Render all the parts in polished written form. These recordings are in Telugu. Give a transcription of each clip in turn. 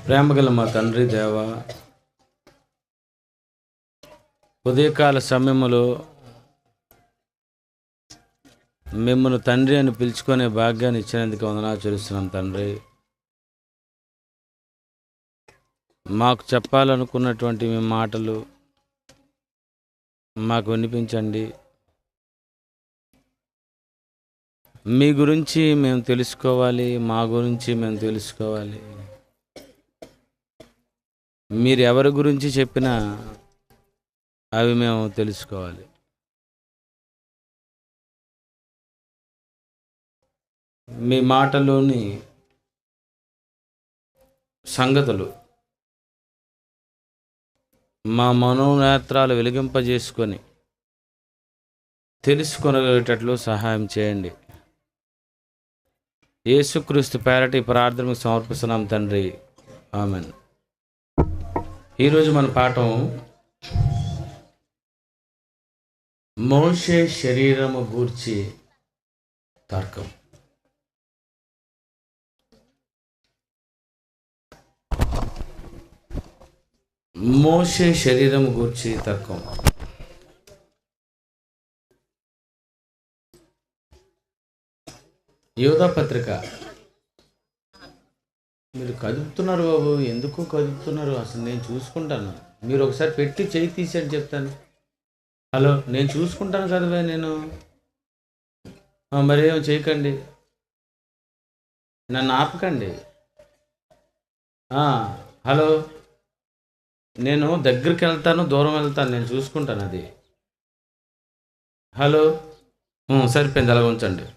ప్రేమగల మా తండ్రి దేవ, ఉదయకాల సమయములో మిమ్మల్ని తండ్రి అని పిలుచుకునే భాగ్యాన్ని ఇచ్చినందుకు వందనాలు చెల్లిస్తున్నాం తండ్రి. మాకు చెప్పాలనుకున్నటువంటి మీ మాటలు మాకు వినిపించండి. మీ గురించి మేము తెలుసుకోవాలి, మా గురించి మేము తెలుసుకోవాలి. మీరు ఎవరి గురించి చెప్పినా అవి మేము తెలుసుకోవాలి. మీ మాటలోని సంగతులు మా మనోనేత్రాలు వెలిగింపజేసుకొని తెలుసుకొనగలిగేటట్లు సహాయం చేయండి. యేసుక్రీస్తు పేరటి ప్రార్థనకు సమర్పిస్తున్నాం తండ్రి, ఆమెన్. ఈరోజు మన పాఠం మోషే శరీరము గూర్చి తర్కం. మోషే శరీరము గూర్చి తర్కం. యోధా పత్రిక. మీరు కదుపుతున్నారు బాబు, ఎందుకు కదుపుతున్నారు? అసలు నేను చూసుకుంటాను. మీరు ఒకసారి పెట్టి చేయి తీసేది చెప్తాను. హలో, నేను చూసుకుంటాను కదా. నేను మరేం చేయకండి, నన్ను ఆపకండి. హలో, నేను దగ్గరికి వెళ్తాను, దూరం వెళ్తాను, నేను చూసుకుంటాను అది. హలో, సరిపోయింది, అలా ఉంచండి.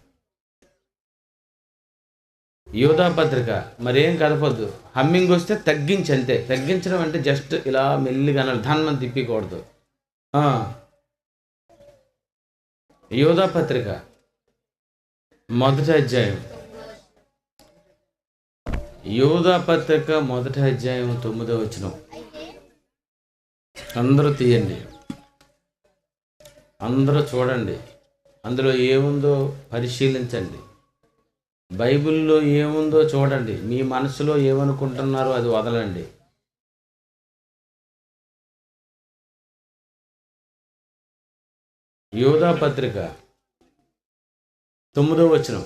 యోధా పత్రిక. మరేం కదపొద్దు. హమ్మింగ్ వస్తే తగ్గించి, అంతే. తగ్గించడం అంటే జస్ట్ ఇలా మెల్లిగా అనాలి, ధన్మని తిప్పికూడదు. యోధా పత్రిక మొదటి అధ్యాయం. యోధా పత్రిక మొదటి అధ్యాయం 9వ వచనం. అందరూ తీయండి, అందరూ చూడండి. అందులో ఏముందో పరిశీలించండి. బైబిల్లో ఏముందో చూడండి. మీ మనసులో ఏమనుకుంటున్నారో అది వదలండి. యోధా పత్రిక 9వ వచనం.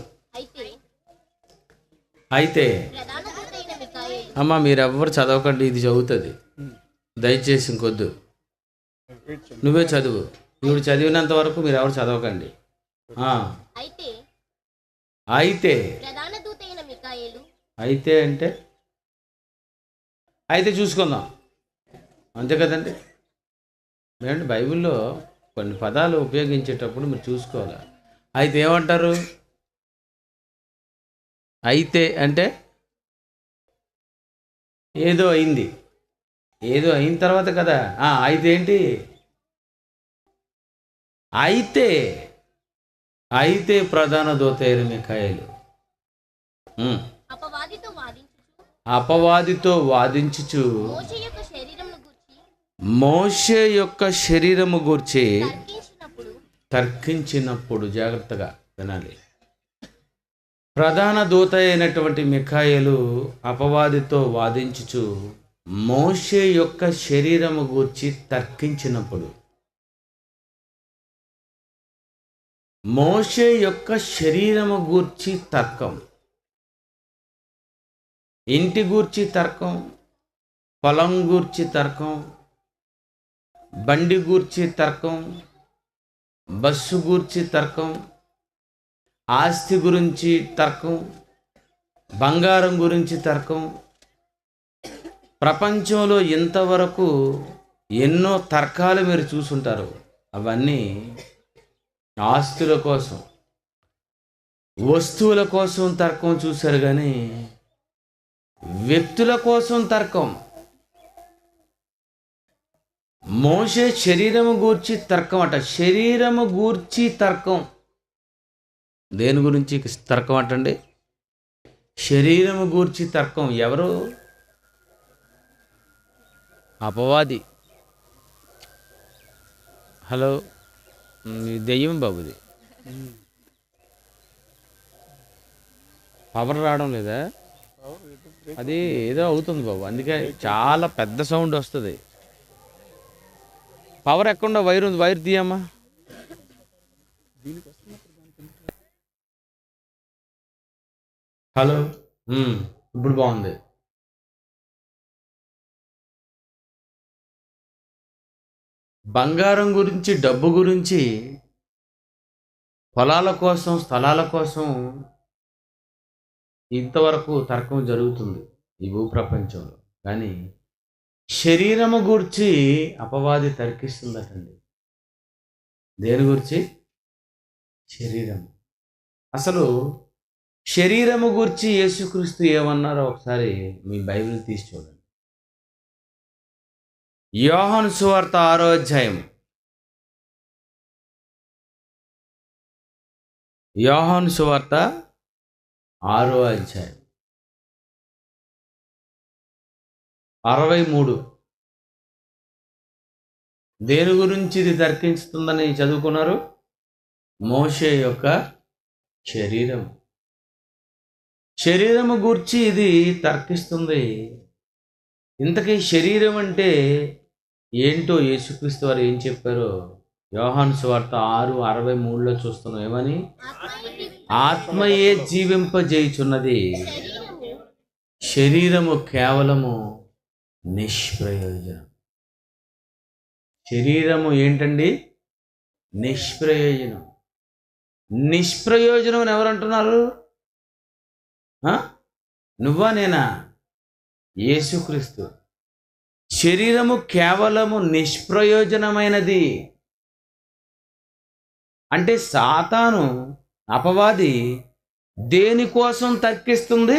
అయితే అమ్మ, మీరెవ్వరు చదవకండి, ఇది చదువుతుంది. దయచేసి ఇంకొద్దు, నువ్వే చదువు. ఇప్పుడు చదివినంత వరకు మీరు ఎవరు చదవకండి. అయితే అయితే అంటే అయితే చూసుకుందాం, అంతే కదండి. ఏంటంటే బైబిల్లో కొన్ని పదాలు ఉపయోగించేటప్పుడు మీరు చూసుకోవాలి. అయితే ఏమంటారు? అయితే అంటే ఏదో అయింది, ఏదో అయిన తర్వాత కదా. అయితే ఏంటి? అయితే ప్రధాన దూత అయిన మిఖాయేలు అపవాదితో వాదించుచు మోషే యొక్క శరీరము గూర్చి తర్కించినప్పుడు, జాగ్రత్తగా వినాలి. ప్రధాన దూత అయినటువంటి మిఖాయేలు అపవాదితో వాదించుచు మోషే యొక్క శరీరము గూర్చి తర్కించినప్పుడు, మోషే యొక్క శరీరము గూర్చి తర్కం. ఇంటి గూర్చి తర్కం, పొలం గూర్చి తర్కం, బండి గూర్చి తర్కం, బస్సు గూర్చి తర్కం, ఆస్తి గురించి తర్కం, బంగారం గురించి తర్కం. ప్రపంచంలో ఇంతవరకు ఎన్నో తర్కాలు మీరు చూసుంటారు. అవన్నీ ఆస్తుల కోసం, వస్తువుల కోసం తర్కం చూశారు, కానీ వ్యక్తుల కోసం తర్కం. మోషే శరీరము గూర్చి తర్కం అట. శరీరము గూర్చి తర్కం. దేని గురించి తర్కం అటండి? శరీరము గూర్చి తర్కం. ఎవరు? అపవాది. హలో, దెయ్యం బాబుది. పవర్ రావడం లేదా? అది ఏదో అవుతుంది బాబు, అందుకే చాలా పెద్ద సౌండ్ వస్తుంది. పవర్ ఎక్కడుండో వైర్ ఉంది, వైర్ తీయమ్మా. హలో, ఇప్పుడు బాగుంది. బంగారం గురించి, డబ్బు గురించి, పొలాల కోసం, స్థలాల కోసం ఇంతవరకు తర్కం జరుగుతుంది ఈ భూప్రపంచంలో. కానీ శరీరము గురించి అపవాది తర్కిస్తుందటండి. దేని గురించి? శరీరం. అసలు శరీరము గురించి యేసుక్రీస్తు ఏమన్నారో ఒకసారి మీ బైబిల్ తీసి చూడండి. యోహాను సువార్త 6వ అధ్యాయం. యోహాను సువార్త 6వ అధ్యాయం 63. దేని గురించి ఇది తర్కిస్తుందని చదువుకున్నారు? మోషే యొక్క శరీరము గూర్చి ఇది తర్కిస్తుంది. ఇంతకీ శరీరం అంటే ఏంటో యేసుక్రీస్తు వారు ఏం చెప్పారో యోహాను సువార్త 6:63లో చూస్తున్నాం. ఏమని? ఆత్మయే జీవింపజేయుచున్నది, శరీరము కేవలము నిష్ప్రయోజనం. శరీరము ఏంటండి? నిష్ప్రయోజనం. నిష్ప్రయోజనం అని ఎవరంటున్నారు? నువ్వా నేనా? యేసుక్రీస్తు. శరీరము కేవలము నిష్ప్రయోజనమైనది అంటే సాతాను, అపవాది దేనికోసం తర్కిస్తుంది?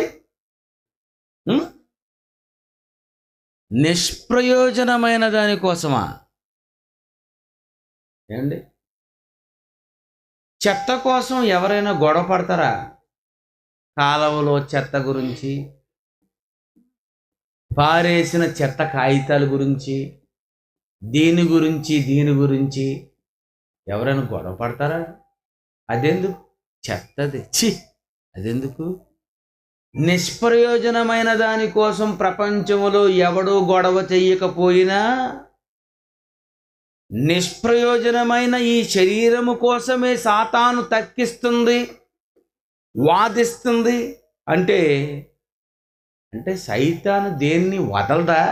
నిష్ప్రయోజనమైన దానికోసమా? ఏమండి, చెత్త కోసం ఎవరైనా గొడవ పడతారా? కాలువలో చెత్త గురించి, పారేసిన చెత్త కాగితాల గురించి, దీని గురించి ఎవరైనా గొడవ పడతారా? అదెందుకు? చెత్తది, అదెందుకు? నిష్ప్రయోజనమైన దానికోసం ప్రపంచంలో ఎవడూ గొడవ చెయ్యకపోయినా నిష్ప్రయోజనమైన ఈ శరీరము కోసమే సాతాను తర్కిస్తుంది, వాదిస్తుంది. అంటే సైతాను దేన్ని వదలదా?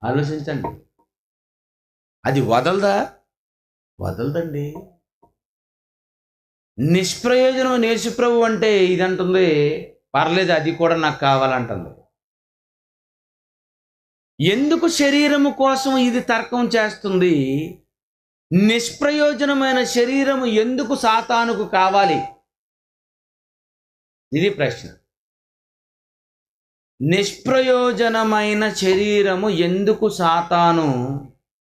ఆలోచించండి. అది వదలదా? వదలదండి. నిష్ప్రయోజనం యేసుప్రభు అంటే ఇదంటుంది, పర్లేదు అది కూడా నాకు కావాలంటుంది. ఎందుకు శరీరము కోసం ఇది తర్కం చేస్తుంది? నిష్ప్రయోజనమైన శరీరము ఎందుకు సాతానుకు కావాలి? ఇది ప్రశ్న. నిష్ప్రయోజనమైన శరీరము ఎందుకు సాతాను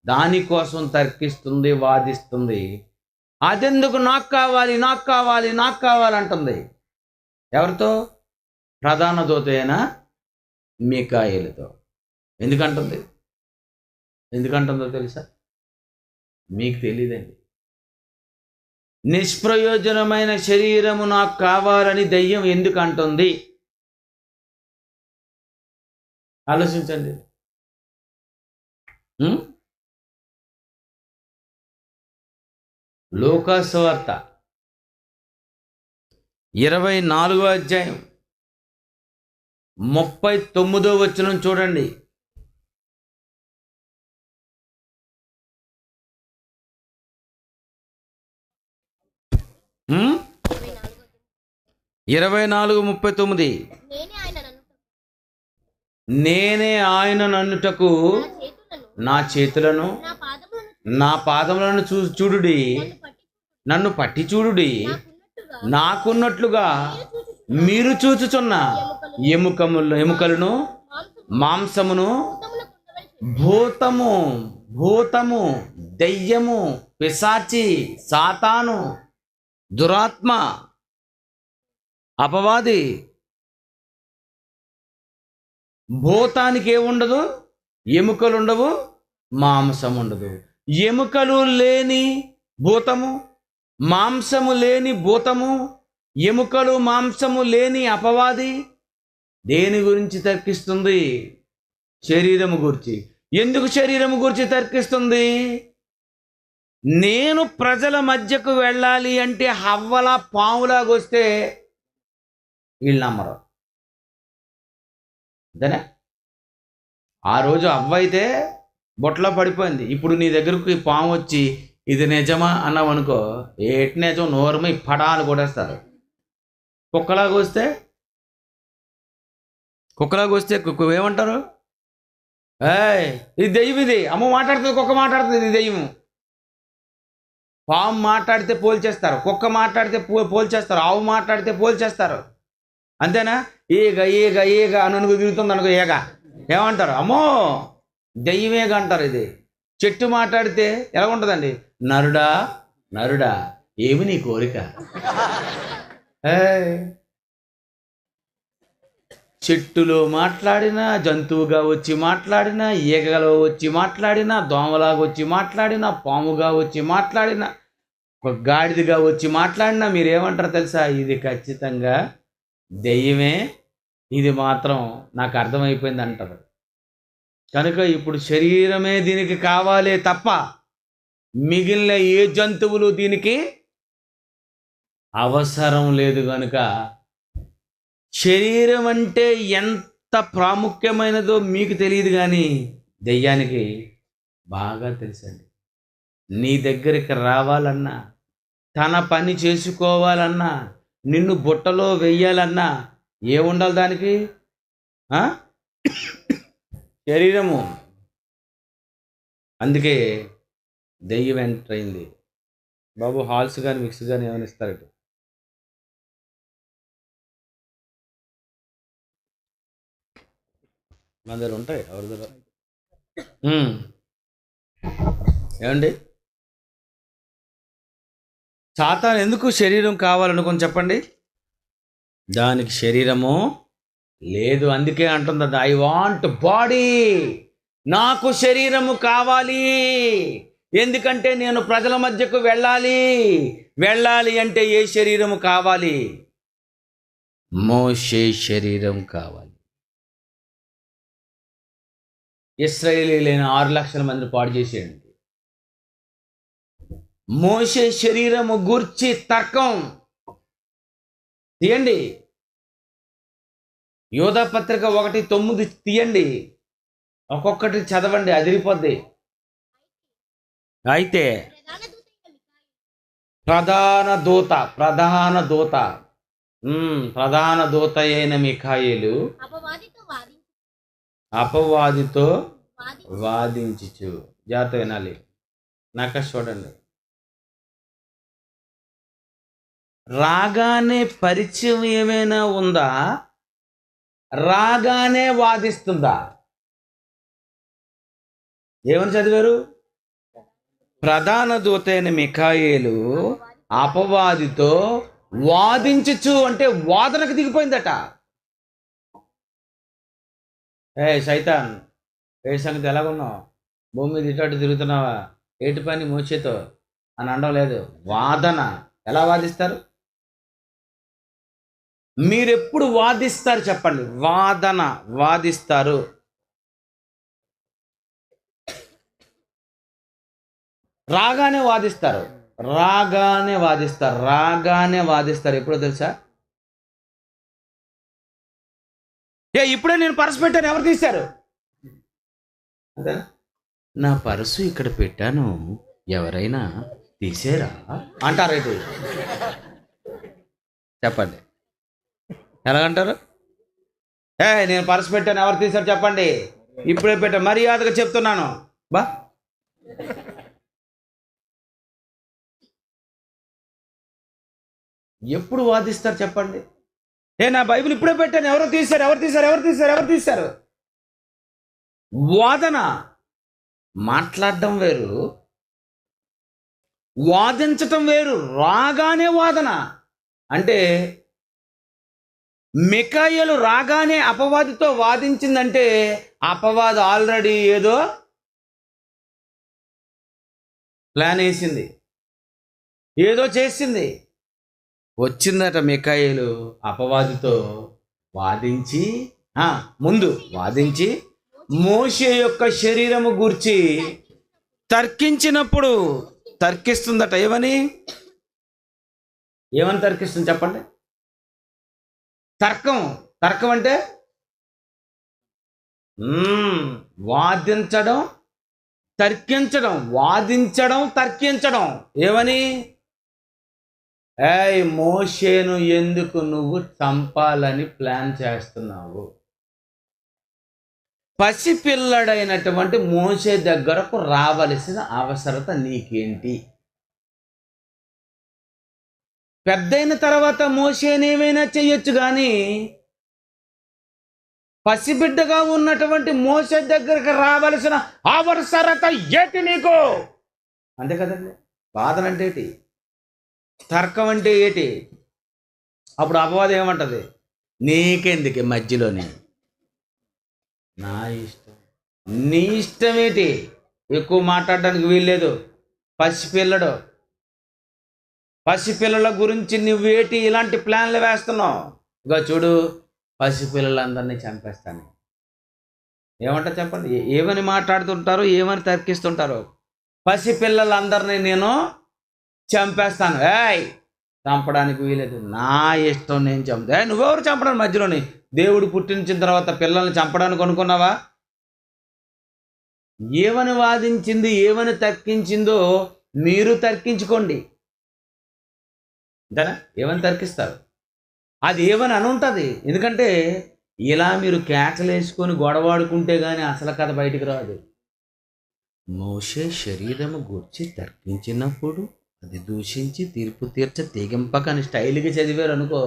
దానికోసం తర్కిస్తుంది, వాదిస్తుంది? అదెందుకు నాకు కావాలి అంటుంది. ఎవరితో? ప్రధాన దూత అయిన మీకాయేలుతో. ఎందుకంటుందో తెలుసా? మీకు తెలియదండి. నిష్ప్రయోజనమైన శరీరము నాకు కావాలని దయ్యం ఎందుకు అంటుంది? ఆలోచించండి. లూకాసు వార్త 24వ అధ్యాయం 39వ వచనం చూడండి. హ్మ్? 24:39. నేనే ఆయన నన్నుటకు నా చేతులను నా పాదములను చూడుడి, నన్ను పట్టి చూడుడి, నాకున్నట్లుగా మీరు చూచుచున్న ఎముకలను మాంసమును, భూతము, దయ్యము, పిశాచి, సాతాను, దురాత్మ, అపవాది. భూతానికి ఏముండదు? ఎముకలు ఉండవు, మాంసం ఉండదు. ఎముకలు లేని భూతము, మాంసము లేని భూతము, ఎముకలు మాంసము లేని అపవాది దేని గురించి తర్కిస్తుంది? శరీరము గురించి. ఎందుకు శరీరము గురించి తర్కిస్తుంది? నేను ప్రజల మధ్యకు వెళ్ళాలి అంటే హవ్వలా పాములాగా వస్తే వీళ్ళు నమ్మరు. అంతేనా? ఆ రోజు అవ్వ అయితే బొట్లో పడిపోయింది. ఇప్పుడు నీ దగ్గరకు పాము వచ్చి ఇది నిజమా అన్నావు అనుకో, ఏటి నిజం నోరమై పడాలు కొడేస్తారు. కుక్కలాగా వస్తే ఏమంటారు? ఇది దెయ్యం, ఇది అమ్మ మాట్లాడుతుంది, కుక్క మాట్లాడుతుంది, ఇది దెయ్యము. పాము మాట్లాడితే పోల్చేస్తారు, కుక్క మాట్లాడితే పోల్చేస్తారు, ఆవు మాట్లాడితే పోల్చేస్తారు. అంతేనా? ఈగ ఈగ ఈగ అనుకు తిరుగుతుంది అనుకో, ఈగ ఏమంటారు? అమ్మో దెయ్యమేగ అంటారు. ఇది చెట్టు మాట్లాడితే ఎలా ఉంటుందండి? నరుడా నరుడా ఏమి నీ కోరిక? చెట్టులో మాట్లాడినా, జంతువుగా వచ్చి మాట్లాడినా, ఈగలో వచ్చి మాట్లాడినా, దోమలాగా వచ్చి మాట్లాడినా, పాముగా వచ్చి మాట్లాడినా, ఒక గాడిదగా వచ్చి మాట్లాడినా మీరేమంటారు తెలుసా? ఇది ఖచ్చితంగా దెయ్యమే, ఇది మాత్రం నాకు అర్థమైపోయింది అంటారు. కనుక ఇప్పుడు శరీరమే దీనికి కావాలే తప్ప మిగిలిన ఏ జంతువులు దీనికి అవసరం లేదు. కనుక శరీరం అంటే ఎంత ప్రాముఖ్యమైనదో మీకు తెలియదు, కానీ దెయ్యానికి బాగా తెలుసండి. నీ దగ్గరికి రావాలన్నా, తన పని చేసుకోవాలన్నా, నిన్ను బుట్టలో వెయ్యాలన్నా ఏముండాలి దానికి? శరీరము. అందుకే దెయ్యం ఎంటర్ అయింది. బాబు హాల్స్ కానీ మిక్స్ కానీ ఏమైనా ఇస్తారట? మన దగ్గర ఉంటాయి, ఎవరి దగ్గర? ఏమండి, సాతాను ఎందుకు శరీరం కావాలనుకుని చెప్పండి? దానికి శరీరము లేదు, అందుకే అంటుంది ఐ వాంట్ బాడీ, నాకు శరీరము కావాలి. ఎందుకంటే నేను ప్రజల మధ్యకు వెళ్ళాలి అంటే ఏ శరీరము కావాలి? మోషే శరీరం కావాలి. ఇశ్రాయేలీలైన 6 లక్షల మంది పాడు చేసేయండి. మోషే శరీరము గూర్చి తర్కం తీయండి. యోధా పత్రిక 1:9 తీయండి, ఒక్కొక్కటి చదవండి, అదిరిపోద్ది. అయితే ప్రధాన దూత అయిన మిఖాయేలు అపవాదితో వాదించుచు. జాగ్రత్త వినాలి, నాక చూడండి. రాగానే పరిచయం ఏమైనా ఉందా? రాగానే వాదిస్తుందా? ఏమని చదివారు? ప్రధాన దూత అయిన మిఖాయేలు అపవాదితో వాదించచ్చు అంటే వాదనకు దిగిపోయిందట. సైతాన్, ఏ సంగతి ఎలాగున్నావు? భూమి మీద ఇటు తిరుగుతున్నావా? ఏటి పని మోచేతో అని అనడం లేదు, వాదన. ఎలా వాదిస్తారు? మీరెప్పుడు వాదిస్తారు చెప్పండి? వాదిస్తారు. రాగానే వాదిస్తారు. ఎప్పుడో తెలుసా? ఇప్పుడే నేను పర్సు పెట్టాను, ఎవరు తీశారు? నా పర్సు ఇక్కడ పెట్టాను, ఎవరైనా తీసేరా అంటారైతే. చెప్పండి, ఎలాగంటారు? నేను పర్సు పెట్టాను, ఎవరు తీశారు చెప్పండి? ఇప్పుడే పెట్టాను, మర్యాదగా చెప్తున్నాను. బా ఎప్పుడు వాదిస్తారు చెప్పండి? నా బైబిల్ ఇప్పుడే పెట్టాను, ఎవరు తీశారు? వాదన. మాట్లాడడం వేరు, వాదించటం వేరు. రాగానే వాదన అంటే మిఖాయేలు రాగానే అపవాదితో వాదించిందంటే అపవాది ఆల్రెడీ ఏదో ప్లాన్ వేసింది, ఏదో చేసింది. వచ్చిందట మిఖాయేలు అపవాదితో వాదించి ముందు వాదించి మోషే యొక్క శరీరము గూర్చి తర్కించినప్పుడు తర్కిస్తుందట. ఏమని తర్కిస్తుంది చెప్పండి? తర్కం అంటే వాదించడం, తర్కించడం. వాదించడం, తర్కించడం. ఏమని? మోషేను ఎందుకు నువ్వు చంపాలని ప్లాన్ చేస్తున్నావు? పసిపిల్లడైనటువంటి మోషే దగ్గరకు రావలసిన అవసరత నీకేంటి? పెద్దయిన తర్వాత మోషేనేమైనా చెయ్యొచ్చు, కానీ పసిబిడ్డగా ఉన్నటువంటి మోషే దగ్గరకు రావలసిన అవసరత ఏంటి నీకు? అంతే కదండి. వాదన అంటే ఏంటి? తర్కం అంటే ఏంటి? అప్పుడు అపవాదం ఏమంటది? నీకెందుకు మధ్యలోనే, నా ఇష్టం. నీ ఇష్టం ఏంటి? ఎక్కువ మాట్లాడడానికి వీల్లేదు. పసిపిల్లల గురించి నువ్వేటి ఇలాంటి ప్లాన్లు వేస్తున్నావు? ఇక చూడు, పసిపిల్లలందరినీ చంపేస్తాను. ఏమంటారు చెప్పండి? ఏమని మాట్లాడుతుంటారు, ఏమని తర్కిస్తుంటారు? పసిపిల్లలందరినీ నేను చంపేస్తాను. చంపడానికి వీలేదు, నా ఇష్టం, నేను చంపుతా. నువ్వెవరు చంపడానికి మధ్యలోని? దేవుడు పుట్టించిన తర్వాత పిల్లల్ని చంపడానికి అనుకున్నావా? ఏమని వాదించింది, ఏమని తర్కించిందో మీరు తర్కించుకోండి. అంతేనా? ఏమని తర్కిస్తారు? అది ఏమని అనుంటుంది. ఎందుకంటే ఇలా మీరు కేకలేసుకొని గొడవాడుకుంటే కానీ అసలు కథ బయటికి రాదు. మోషే శరీరము గూర్చి తర్కించినప్పుడు అది దూషించి తీర్పు తీర్చ తెగింపకని స్టైల్గా చదివారు అనుకో,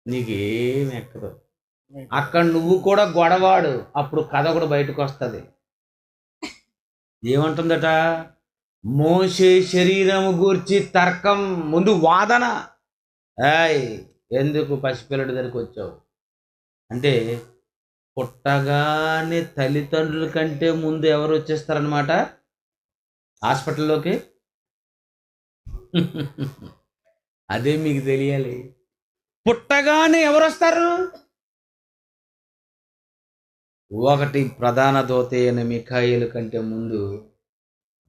నీకేం ఎక్కదు. అక్కడ నువ్వు కూడా గొడవాడు, అప్పుడు కథ కూడా బయటకు వస్తుంది. ఏమంటుందట? మోషే శరీరము గూర్చి తర్కం, ముందు వాదన. ఎందుకు పసిపిల్లడి దగ్గరికి వచ్చావు అంటే, పుట్టగానే తల్లిదండ్రుల కంటే ముందు ఎవరు వచ్చేస్తారనమాట హాస్పిటల్లోకి. అదే మీకు తెలియాలి. పుట్టగానే ఎవరు వస్తారు? ఒకటి ప్రధాన దూత అయిన మిఖాయేలు కంటే ముందు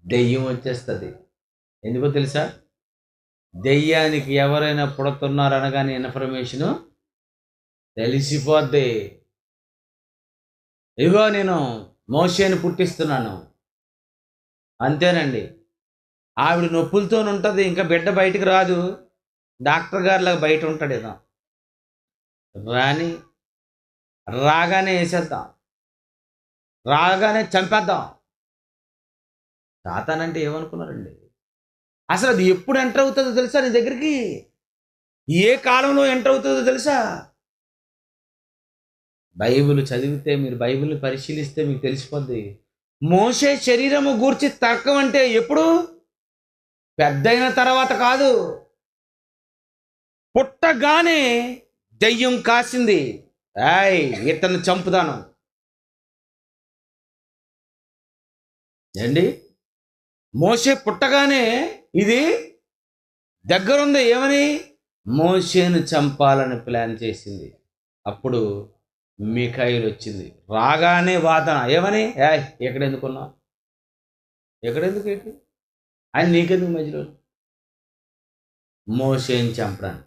దెయ్యం వచ్చేస్తుంది. ఎందుకో తెలుసా? దెయ్యానికి ఎవరైనా పుడుతున్నారు అనగానే ఇన్ఫర్మేషను తెలిసిపోద్ది. ఇగో నేను మోషేని పుట్టిస్తున్నాను, అంతేనండి. ఆవిడ నొప్పులతో ఉంటుంది, ఇంకా బిడ్డ బయటికి రాదు. డాక్టర్ గారిలాగా బయట ఉంటాడు. ఏదో రాగానే వేసేద్దాం, రాగానే చంపేద్దాం. సాతానంటే ఏమనుకున్నారండి? అసలు అది ఎప్పుడు ఎంటర్ అవుతుందో తెలుసా నీ దగ్గరికి? ఏ కాలంలో ఎంటర్ అవుతుందో తెలుసా? బైబిల్ చదివితే, మీరు బైబిల్ని పరిశీలిస్తే మీకు తెలిసిపోద్ది. మోషే శరీరము గూర్చి తర్కం అంటే ఎప్పుడు? పెద్దయిన తర్వాత కాదు. పుట్టగానే దెయ్యం కాసింది, ఇతను చంపుతాను ఏండి. మోషే పుట్టగానే ఇది దగ్గరుంది. ఏమని? మోషేను చంపాలని ప్లాన్ చేసింది. అప్పుడు మిఖాయేలు వచ్చింది. రాగానే వాదన. ఏమని? ఎక్కడెందుకున్నావు? ఎక్కడెందుకు ఏంటి ఆయన? నీకెందుకు మధ్యలో? మోషేని చంపడానికి.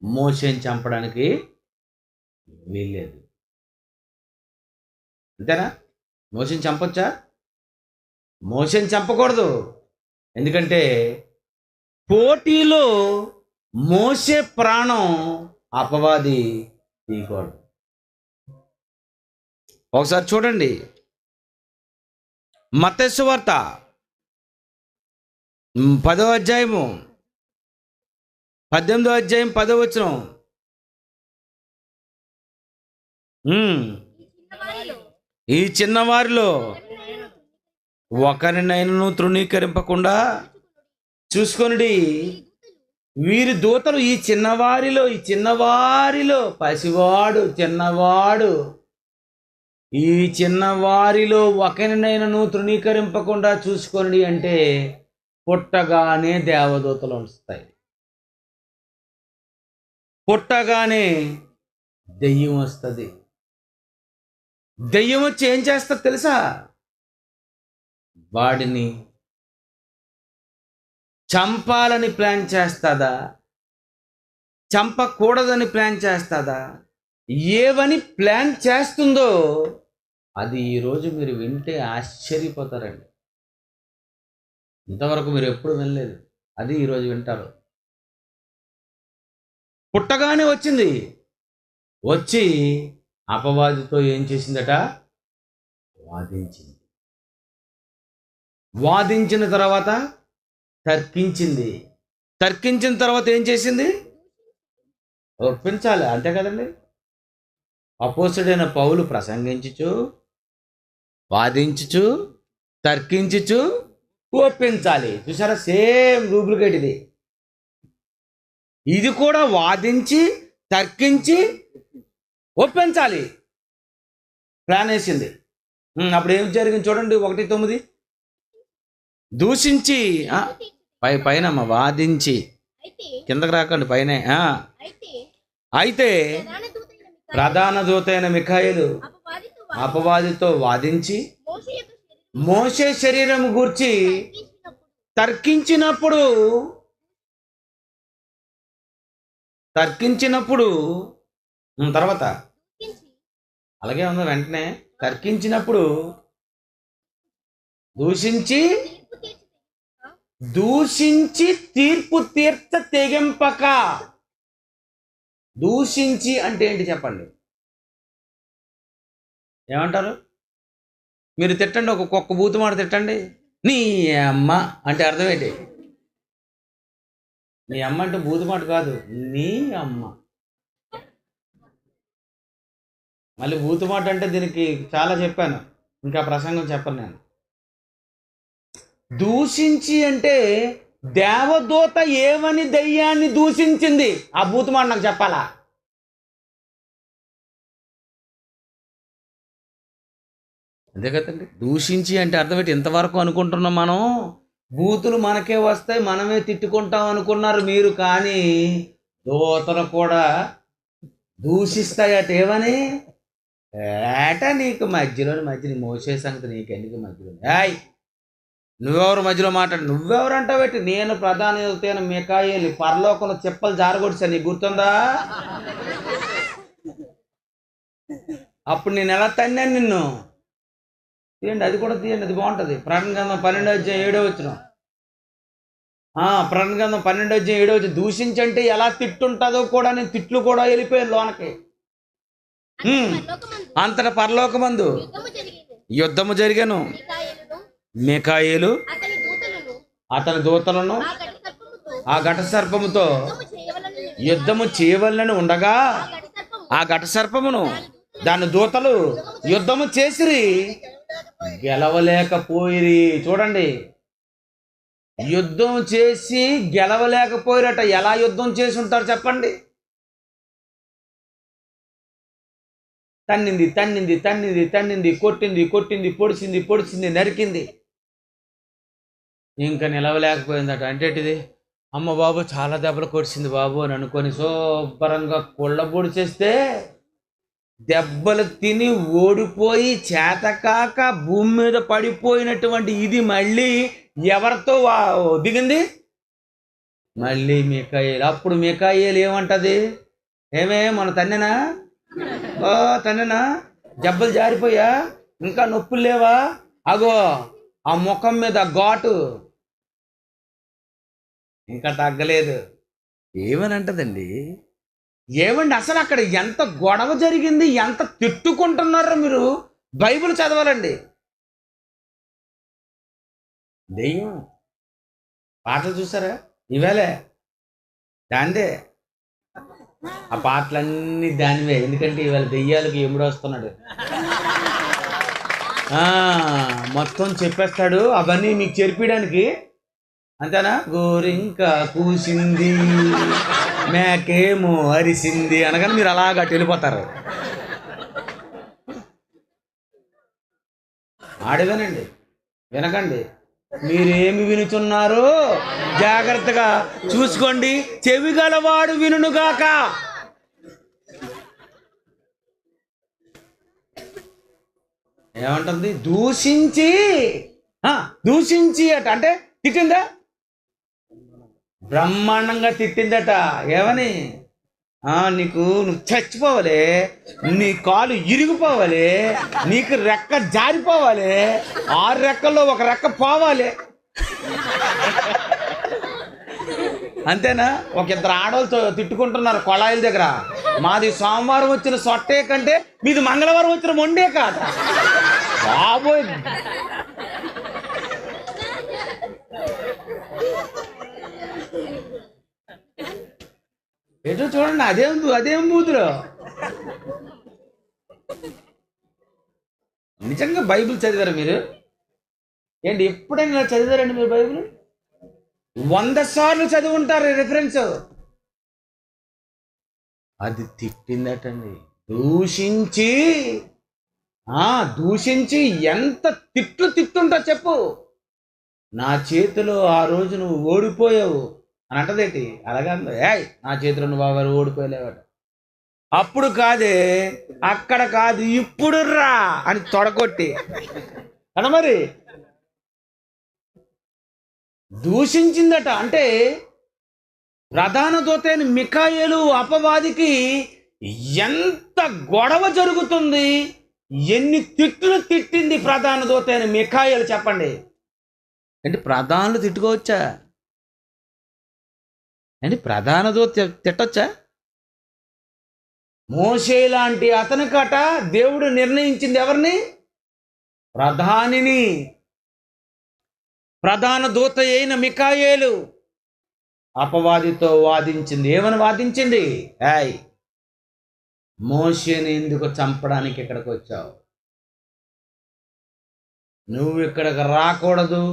మోషేని చంపడానికి వీల్లేదు. అంతేనా? మోషేని చంపొచ్చా? మోషేని చంపకూడదు. ఎందుకంటే పోటీలో మోషే ప్రాణం అపవాది తీయకూడదు. ఒకసారి చూడండి, మత్తయి సువార్త 10వ అధ్యాయము 18వ అధ్యాయం 10వ వచనం. ఈ చిన్నవారిలో ఒకరినైనను తృణీకరింపకుండా చూసుకొనుడి. వీరి దూతలు ఈ చిన్నవారిలో పసివాడు, చిన్నవాడు, ఈ చిన్నవారిలో ఒకరినైనను తృణీకరింపకుండా చూసుకొనుడి అంటే పుట్టగానే దేవదూతలు వస్తాయి, పుట్టగానే దెయ్యం వస్తుంది. దెయ్యం వచ్చి ఏం చేస్తుంది తెలుసా? వాడిని చంపాలని ప్లాన్ చేస్తుందా, చంపకూడదని ప్లాన్ చేస్తుందా, ఏవని ప్లాన్ చేస్తుందో అది ఈరోజు మీరు వింటే ఆశ్చర్యపోతారండి. ఇంతవరకు మీరు ఎప్పుడు వినలేదు, అది ఈరోజు వింటారు. పుట్టగానే వచ్చింది, వచ్చి అపవాదితో ఏం చేసిందట? వాదించింది. వాదించిన తర్వాత తర్కించింది. తర్కించిన తర్వాత ఏం చేసింది? ఒప్పించాలి, అంతే కదండి. అపోస్తుడైన పౌలు ప్రసంగించుచు, వాదించుచు, తర్కించుచు, ఒప్పించాలి. చూసారా? సేమ్ డూప్లికేట్ ఇది. ఇది కూడా వాదించి, తర్కించి, ఒప్పించాలి ప్లాన్ వేసింది. అప్పుడు ఏం జరిగింది చూడండి, 1:9. దూషించి పైనమ్మ వాదించి, కిందకు రాకండి, పైనే. అయితే ప్రధాన దూతైన మిఖాయేలు అపవాదితో వాదించి మోషే శరీరం గూర్చి తర్కించినప్పుడు తర్వాత అలాగే ఉంది. వెంటనే తర్కించినప్పుడు దూషించి తీర్పు తీర్చ తెగింపక. దూషించి అంటే ఏంటి చెప్పండి? ఏమంటారు? మీరు తిట్టండి, ఒక్కొక్క బూతు మాట తిట్టండి. నీ అమ్మ అంటే అర్థం ఏంటి? నీ అమ్మ అంటే బూతు మాట కాదు, నీ అమ్మ. మళ్ళీ బూతు మాట అంటే దీనికి చాలా చెప్పాను, ఇంకా ప్రసంగం చెప్పను నేను. దూషించి అంటే దేవదూత ఏమని దయ్యాన్ని దూషించింది, ఆ బూతు మాట నాకు చెప్పాలా? అదే కదండి. దూషించి అంటే అర్థం ఏంటి? ఇంతవరకు అనుకుంటున్నాం మనం, బూతులు మనకే వస్తాయి, మనమే తిట్టుకుంటాం అనుకున్నారు మీరు. కానీ దూతలు కూడా దూషిస్తాయట. ఏమని? నీకు మధ్యలో మోసే సంగతి నీకెందుకు మధ్యలో? నువ్వెవరు మధ్యలో మాట్లాడు? నువ్వెవరు అంటావేటి? నేను ప్రధాన దూతైన మిఖాయేలు పరలోకంలో చెప్పలు జారగొడిచాను, నీకు గుర్తుందా? అప్పుడు నేను ఎలా తన్నాను నిన్ను? తీయండి, అది కూడా తీయండి, అది బాగుంటుంది. ప్రకటన గ్రంథం 12:7. ప్రకటన గ్రంథం 12:7. దూషించంటే ఎలా తిట్టుంటుందో కూడా నేను తిట్లు కూడా వెళ్ళిపోయాను లోనకి. అంతటా పరలోకమందు యుద్ధము జరిగాను. మిఖాయేలు అతని దూతలను ఆ ఘట సర్పముతో యుద్ధము చేయవలనని ఉండగా, ఆ ఘట సర్పమును దాని దూతలు యుద్ధము చేసిరి, గెలవలేకపోయిరి. చూడండి, యుద్ధం చేసి గెలవలేకపోయిరట. ఎలా యుద్ధం చేసి ఉంటారు చెప్పండి? తన్నింది, కొట్టింది, పొడిచింది, నరికింది. ఇంకా నిలవలేకపోయిందట. అంటేటిది, అమ్మ బాబు చాలా దెబ్బలు కొడిచింది బాబు అని అనుకొని శుభ్రంగా కుళ్ళబొడి చేస్తే దెబ్బలు తిని ఓడిపోయి చేతకాక భూమి మీద పడిపోయినటువంటి ఇది మళ్ళీ ఎవరితో దిగింది? మళ్ళీ మిఖాయేలు. అప్పుడు మిఖాయేలు ఏమంటది? ఏమే మన తన్నెనా జబ్బలు జారిపోయా, ఇంకా నొప్పులు లేవా? అగో ఆ ముఖం మీద ఘాటు ఇంకా తగ్గలేదు. ఏమని అంటదండి? ఏమండి అసలు అక్కడ ఎంత గొడవ జరిగింది, ఎంత తిట్టుకుంటున్నారో మీరు బైబిల్ చదవాలండి. దెయ్యం పాటలు చూసారా? ఇవేలే దాందే. ఆ పాటలన్నీ దానివే. ఎందుకంటే ఇవాళ దెయ్యాలకి ఎముడు వస్తున్నాడు, మొత్తం చెప్పేస్తాడు అవన్నీ మీకు చెరిపించడానికి. అంతేనా? గోరింక కూసింది, మేకేమో అరిసింది అనగానే మీరు అలాగా వెళ్ళిపోతారు. ఆడవేనండి, వినకండి. మీరేమి వినుచున్నారో జాగ్రత్తగా చూసుకోండి. చెవి గలవాడు వినుగాక. ఏమంటుంది? దూషించి అట అంటే తిట్టిందా? బ్రహ్మాండంగా తిట్టిందట. ఏమని? నువ్వు చచ్చిపోవాలి, నీ కాలు ఇరిగిపోవాలి, నీకు రెక్క జారిపోవాలి, 6 రెక్కల్లో ఒక రెక్క పోవాలి. అంతేనా? ఒక 2 ఆడవాళ్ళతో తిట్టుకుంటున్నారు కొళాయిల దగ్గర. మాది సోమవారం వచ్చిన సొట్టే కంటే మీది మంగళవారం వచ్చిన మొండే కాదు బాబోయ్. ఏటో చూడండి, అదేం బూతులు. నిజంగా బైబిల్ చదివారా మీరు? ఏంటి ఎప్పుడైనా చదివారండి మీరు బైబిల్? 100 సార్లు చదివి ఉంటారు రిఫరెన్స్. అది తిట్టిందటండి. దూషించి ఎంత తిట్టుంటా చెప్పు. నా చేతిలో ఆ రోజు నువ్వు ఓడిపోయావు అని అంటదేంటి? అలాగా నా చేతిలో నువ్వు బాగా ఓడిపోయలేవాడు. అప్పుడు కాదే, అక్కడ కాదు, ఇప్పుడు రా అని తొడగొట్టి కదా. మరి దూషించిందట. అంటే ప్రధాన దూతైన మిఖాయేలు అపవాదికి ఎంత గొడవ జరుగుతుంది, ఎన్ని తిట్లు తిట్టింది ప్రధాన దూతైన మిఖాయేలు చెప్పండి. అంటే ప్రధానులు తిట్టుకోవచ్చా? అంటే ప్రధాన దూత తిట్టొచ్చా? మోషే లాంటి అతనికట దేవుడు నిర్ణయించింది ఎవరిని? ప్రధానిని. ప్రధాన దూత అయిన మిఖాయేలు అపవాదితో వాదించింది. ఏమని వాదించింది? మోషేని ఎందుకు చంపడానికి ఇక్కడికి వచ్చావు? నువ్వు ఇక్కడికి రాకూడదు,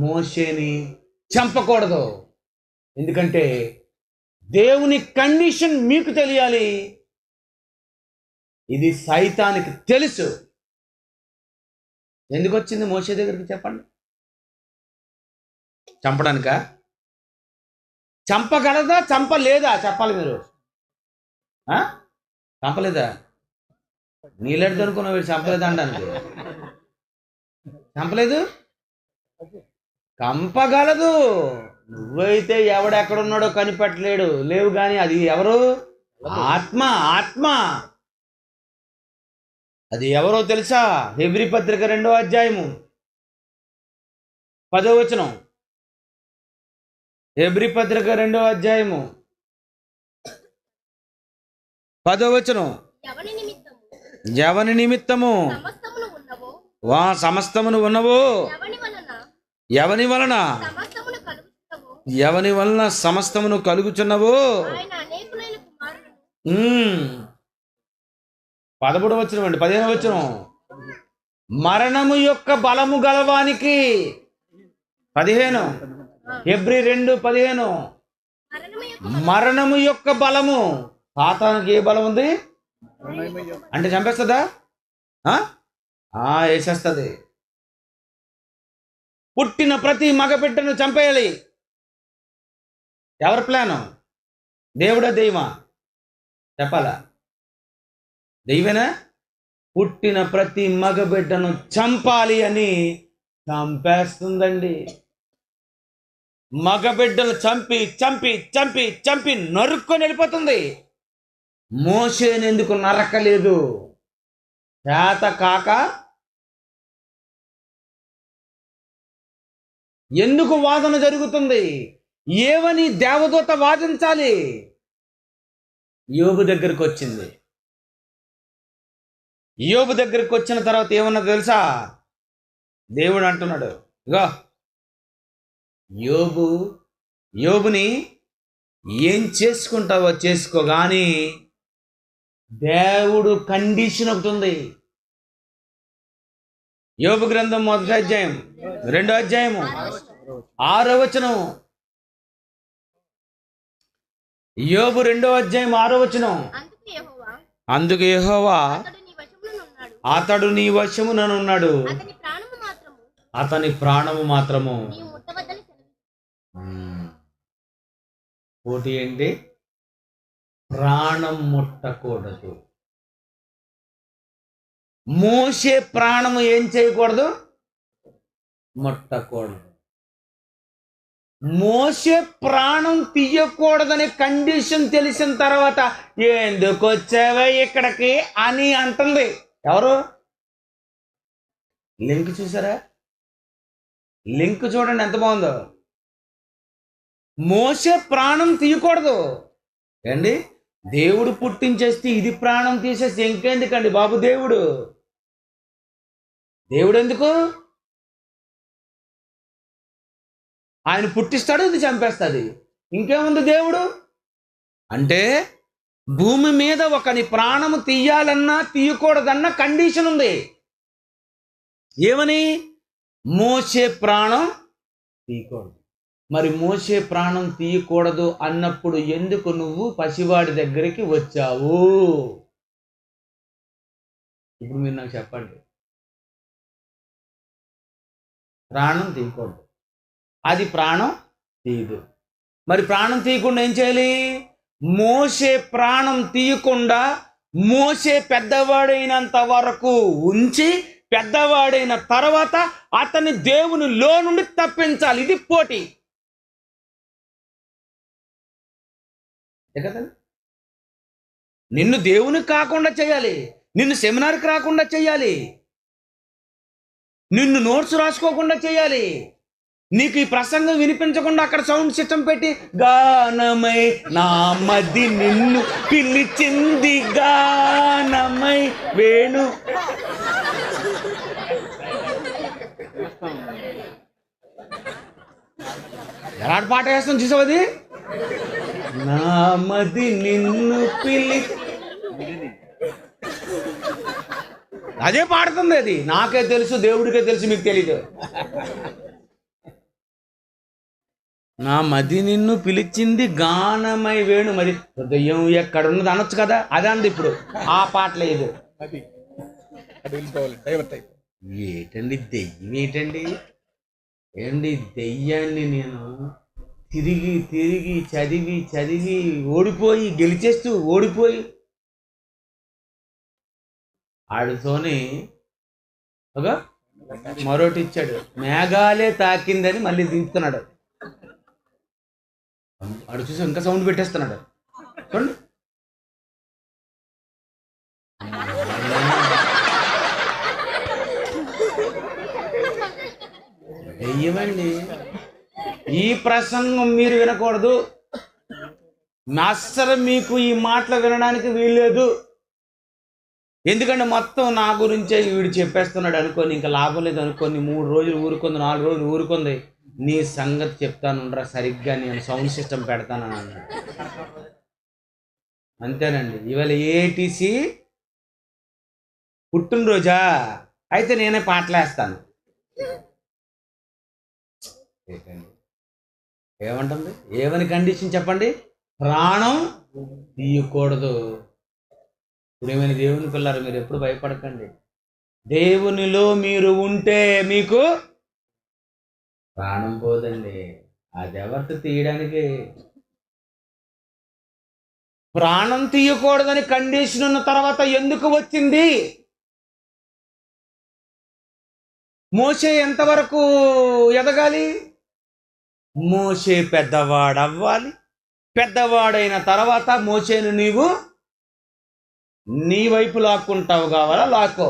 మోషేని చంపకూడదు. ఎందుకంటే దేవుని కండిషన్ మీకు తెలియాలి. ఇది సైతానికి తెలుసు. ఎందుకు వచ్చింది మోషే దగ్గరికి చెప్పండి? చంపడానికా? చంపగలదా చంపలేదా చెప్పాలి మీరు. చంపలేదా? నీళ్ళెడు అనుకున్నావు వీడు చంపలేదు అనడానికి. చంపలేదు, చంపగలదు. నువ్వైతే ఎవడెక్కడున్నాడో కనిపెట్టలేడు లేవు, కానీ అది ఎవరు? ఆత్మ. అది ఎవరో తెలుసా? హెబ్రీ పత్రిక 2వ అధ్యాయము 10వ వచనం. హెబ్రీ పత్రిక 2వ అధ్యాయము 10వ వచనం. ఎవని నిమిత్తము సమస్తమును ఉన్నవో, ఎవని వలన సమస్తమును కలుగుచున్నవో. 11వ వచనం అండి, 15వ వచనం. మరణము యొక్క బలము గలవానికి 15. హెబ్రీ 2:15. మరణము యొక్క బలము. సాతానుకి ఏ బలం ఉంది అంటే చంపేస్తుందా? వేసేస్తుంది. పుట్టిన ప్రతి మగబిడ్డను చంపేయాలి. ఎవరి ప్లాను? దేవుడా దెయ్యమా? చెప్పాలా? దెయ్యమేనా? పుట్టిన ప్రతి మగబిడ్డను చంపాలి అని చంపేస్తుందండి. మగబిడ్డలు చంపి చంపి చంపి చంపి నరుక్కొని వెళ్ళిపోతుంది. మోషేని ఎందుకు నరకలేదు? చేత కాక. ఎందుకు వాదన జరుగుతుంది? ఏవని దేవదూత వాదించాలి? యోబు దగ్గరికి వచ్చింది. యోబు దగ్గరికి వచ్చిన తర్వాత ఏమన్నా తెలుసా? దేవుడు అంటున్నాడు, ఇగో యోబుని ఏం చేసుకుంటావో చేసుకో, కానీ దేవుడు కండిషన్ ఒకటి ఉంది. యోబు గ్రంథం 1వ అధ్యాయం 2వ అధ్యాయము 6వ వచనం. యోబు 2వ అధ్యాయం 6వ వచనం. అందుకు యెహోవా అతడు నీ వశముననున్నాడు, అతని ప్రాణము మాత్రము. నీ ముట్టవద్దని సెలవిచ్చాను. ఉమ్. పోటీ ఏంటి? ప్రాణం ముట్టకూడదు. మోసే ప్రాణము ఏం చేయకూడదు? ముట్టకూడదు. మోసే ప్రాణం తీయకూడదనే కండిషన్ తెలిసిన తర్వాత ఎందుకు వచ్చావే ఇక్కడికి అని అంటుంది. ఎవరు? లింక్ చూసారా? లింక్ చూడండి ఎంత బాగుందో. మోసే ప్రాణం తీయకూడదు ఏండి? దేవుడు పుట్టించేస్తే ఇది ప్రాణం తీసేస్తే ఇంకెందుకండి బాబు? దేవుడు ఎందుకు? ఆయన పుట్టిస్తాడు, ఇది చంపేస్తుంది. ఇంకేముంది దేవుడు అంటే? భూమి మీద ఒకని ప్రాణము తీయాలన్నా తీయకూడదన్నా కండిషన్ ఉంది. ఏమని? మోసే ప్రాణం తీయకూడదు. మరి మోసే ప్రాణం తీయకూడదు అన్నప్పుడు ఎందుకు నువ్వు పసివాడి దగ్గరికి వచ్చావు? ఇప్పుడు మీరు నాకు చెప్పండి. ప్రాణం తీయకూడదు, అది ప్రాణం తీయదు. మరి ప్రాణం తీయకుండా ఏం చేయాలి? మోసే ప్రాణం తీయకుండా మోసే పెద్దవాడైనంత వరకు ఉంచి పెద్దవాడైన తర్వాత అతని దేవునిలో నుండి తప్పించాలి. ఇది పోటీ కదండి. నిన్ను దేవునికి కాకుండా చేయాలి, నిన్ను సెమినార్కి రాకుండా చేయాలి, నిన్ను నోట్స్ రాసుకోకుండా చేయాలి, నీకు ఈ ప్రసంగం వినిపించకుండా అక్కడ సౌండ్ సిస్టమ్ పెట్టి గానమై నా మది నిన్ను పిలిచింది గానమై వేణు. ఎలాంటి పాట వేస్తాం చూసావు? అది నా మది నిన్ను అదే పాడుతుంది. అది నాకే తెలుసు, దేవుడికే తెలుసు, మీకు తెలీదు. నా మది నిన్ను పిలిచింది గానమై వేణు. మరి దెయ్యం ఎక్కడున్నది అనొచ్చు కదా, అదే అంది. ఇప్పుడు ఆ పాట లేదు. ఏటండి దెయ్యం? ఏంటి దెయ్యాన్ని నేను తిరిగి తిరిగి చదివి ఓడిపోయి గెలిచేస్తూ ఓడిపోయి ఆడితోని ఒక మరోటి ఇచ్చాడు. మేఘాలే తాకిందని మళ్ళీ దింపుతున్నాడు. ఆడు చూసి ఇంకా సౌండ్ పెట్టేస్తున్నాడు. చూడండి. దెయ్యమండి. ఈ ప్రసంగం మీరు వినకూడదు. అస్సలు మీకు ఈ మాటలు వినడానికి వీల్లేదు. ఎందుకంటే మొత్తం నా గురించే వీడు చెప్పేస్తున్నాడు అనుకోని ఇంకా లాభం లేదు అనుకోని 3 రోజులు ఊరుకుంది, 4 రోజులు ఊరుకుంది. నీ సంగతి చెప్తానుండ్రా, సరిగ్గా నేను సౌండ్ సిస్టమ్ పెడతానని అన్నాడు. అంతేనండి. ఇవాళ ఏటీసీ పుట్టినరోజా? అయితే నేనే పాటలేస్తాను. ఏమంటుంది? ఏమని కండిషన్ చెప్పండి? ప్రాణం తీయకూడదు. ఇప్పుడు ఏమైనా దేవుని పిల్లలు, మీరు ఎప్పుడు భయపడకండి. దేవునిలో మీరు ఉంటే మీకు ప్రాణం పోదండి. అది ఎవరితో తీయడానికి? ప్రాణం తీయకూడదని కండిషన్ ఉన్న తర్వాత ఎందుకు వచ్చింది? మోసే ఎంతవరకు ఎదగాలి? మోసే పెద్దవాడవ్వాలి. పెద్దవాడైన తర్వాత మోసేను నీవు నీ వైపు లాక్కుంటావు కావాలా? లాక్కో.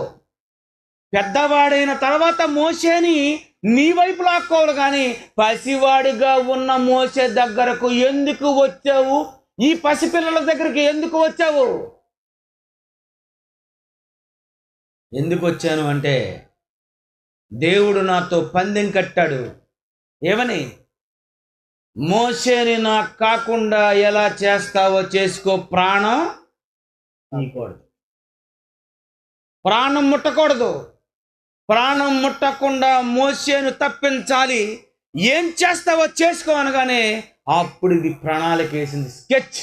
పెద్దవాడైన తర్వాత మోసేని నీ వైపు లాక్కోవాలి. కానీ పసివాడిగా ఉన్న మోసే దగ్గరకు ఎందుకు వచ్చావు? ఈ పసిపిల్లల దగ్గరికి ఎందుకు వచ్చావు? ఎందుకు వచ్చాను అంటే, దేవుడు నాతో పందెం కట్టాడు. ఏమని? మోసేని నాకు కాకుండా ఎలా చేస్తావో చేసుకో, ప్రాణం తీయకూడదు, ప్రాణం ముట్టకూడదు. ప్రాణం ముట్టకుండా మోసేను తప్పించాలి. ఏం చేస్తావో చేసుకో అనగానే అప్పుడు ఇది ప్రణాళిక వేసింది. స్కెచ్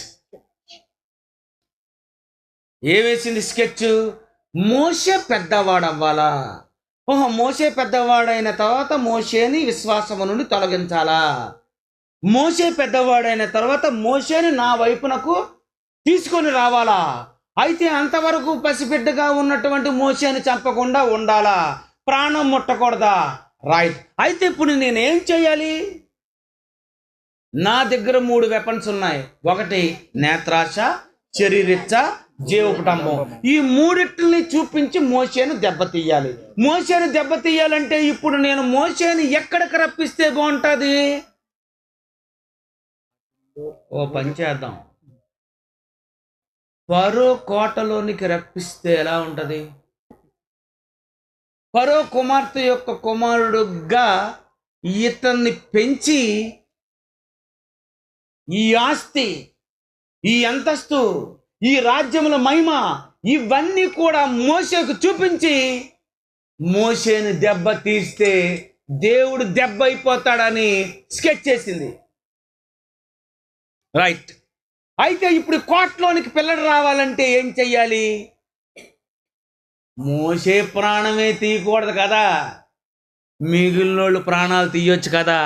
ఏమేసింది? స్కెచ్. మోసే పెద్దవాడవ్వాలా, ఓహో, మోషే పెద్దవాడైన తర్వాత మోషేని విశ్వాసము నుండి తొలగించాలా, మోషే పెద్దవాడైన తర్వాత మోషేని నా వైపునకు తీసుకొని రావాలా, అయితే అంతవరకు పసిబిడ్డగా ఉన్నటువంటి మోషేని చంపకుండా ఉండాలా, ప్రాణం ముట్టకూడదా? రైట్. అయితే ఇప్పుడు నేనేం చేయాలి? నా దగ్గర 3 వెపన్స్ ఉన్నాయి. ఒకటి నేత్రాశ, శరీరిచ్చ, జీవకుటంబం. ఈ మూడిటిని చూపించి మోషేను దెబ్బతీయాలి. మోషేను దెబ్బతీయాలంటే ఇప్పుడు నేను మోషేని ఎక్కడికి రప్పిస్తే బాగుంటుంది? ఓ పని చేద్దాం, ఫరో కోటలోనికి రప్పిస్తే ఎలా ఉంటది? ఫరో కుమార్తె యొక్క కుమారుడుగా ఇతన్ని పెంచి ఈ ఆస్తి, ఈ అంతస్తు, ఈ రాజ్యముల మహిమ ఇవన్నీ కూడా మోషేకు చూపించి మోషేని దెబ్బ తీస్తే దేవుడు దెబ్బ అయిపోతాడని స్కెచ్ చేసింది. రైట్. అయితే ఇప్పుడు కోటలోనికి పిల్లడు రావాలంటే ఏం చెయ్యాలి? మోషే ప్రాణమే తీయకూడదు కదా, మిగిలినోళ్ళు ప్రాణాలు తీయొచ్చు కదా.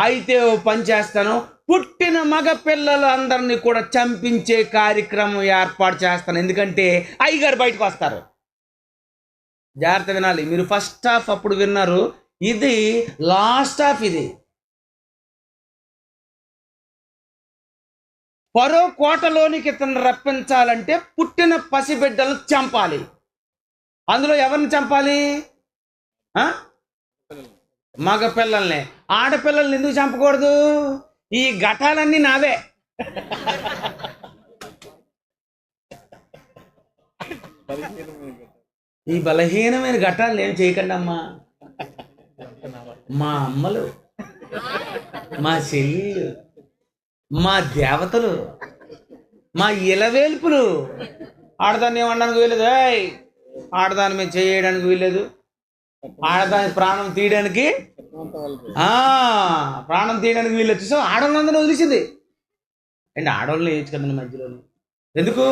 అయితే ఓ పని చేస్తాను, పుట్టిన మగ పిల్లలు అందరినీ కూడా చంపించే కార్యక్రమం ఏర్పాటు చేస్తాను. ఎందుకంటే అయ్యగారు బయటకు వస్తారు. జాగ్రత్త వినాలి. మీరు ఫస్ట్ హాఫ్ అప్పుడు విన్నారు, ఇది లాస్ట్ హాఫ్. ఇది ఫరో కోటలోనికి ఇతను రప్పించాలంటే పుట్టిన పసిబిడ్డలను చంపాలి. అందులో ఎవరిని చంపాలి? మగ పిల్లల్ని. ఆడపిల్లల్ని ఎందుకు చంపకూడదు? ఈ ఘటాలన్నీ నావే. ఈ బలహీనమైన ఘటాలను ఏం చేయకండి అమ్మా. మా అమ్మలు, మా చెల్లెళ్ళు, మా దేవతలు, మా ఇలవేల్పులు. ఆడదాన్ని ఏమనడానికి వీలేదు, ఆడదాని మీద చేయడానికి వీలేదు, ఆడదాని ప్రాణం తీయడానికి వీలేదు. సో ఆడవాళ్ళందరూ వదిలేసింది. అండ్ ఆడవాళ్ళని వేయచ్చు కదండి మధ్యలో. ఎందుకు?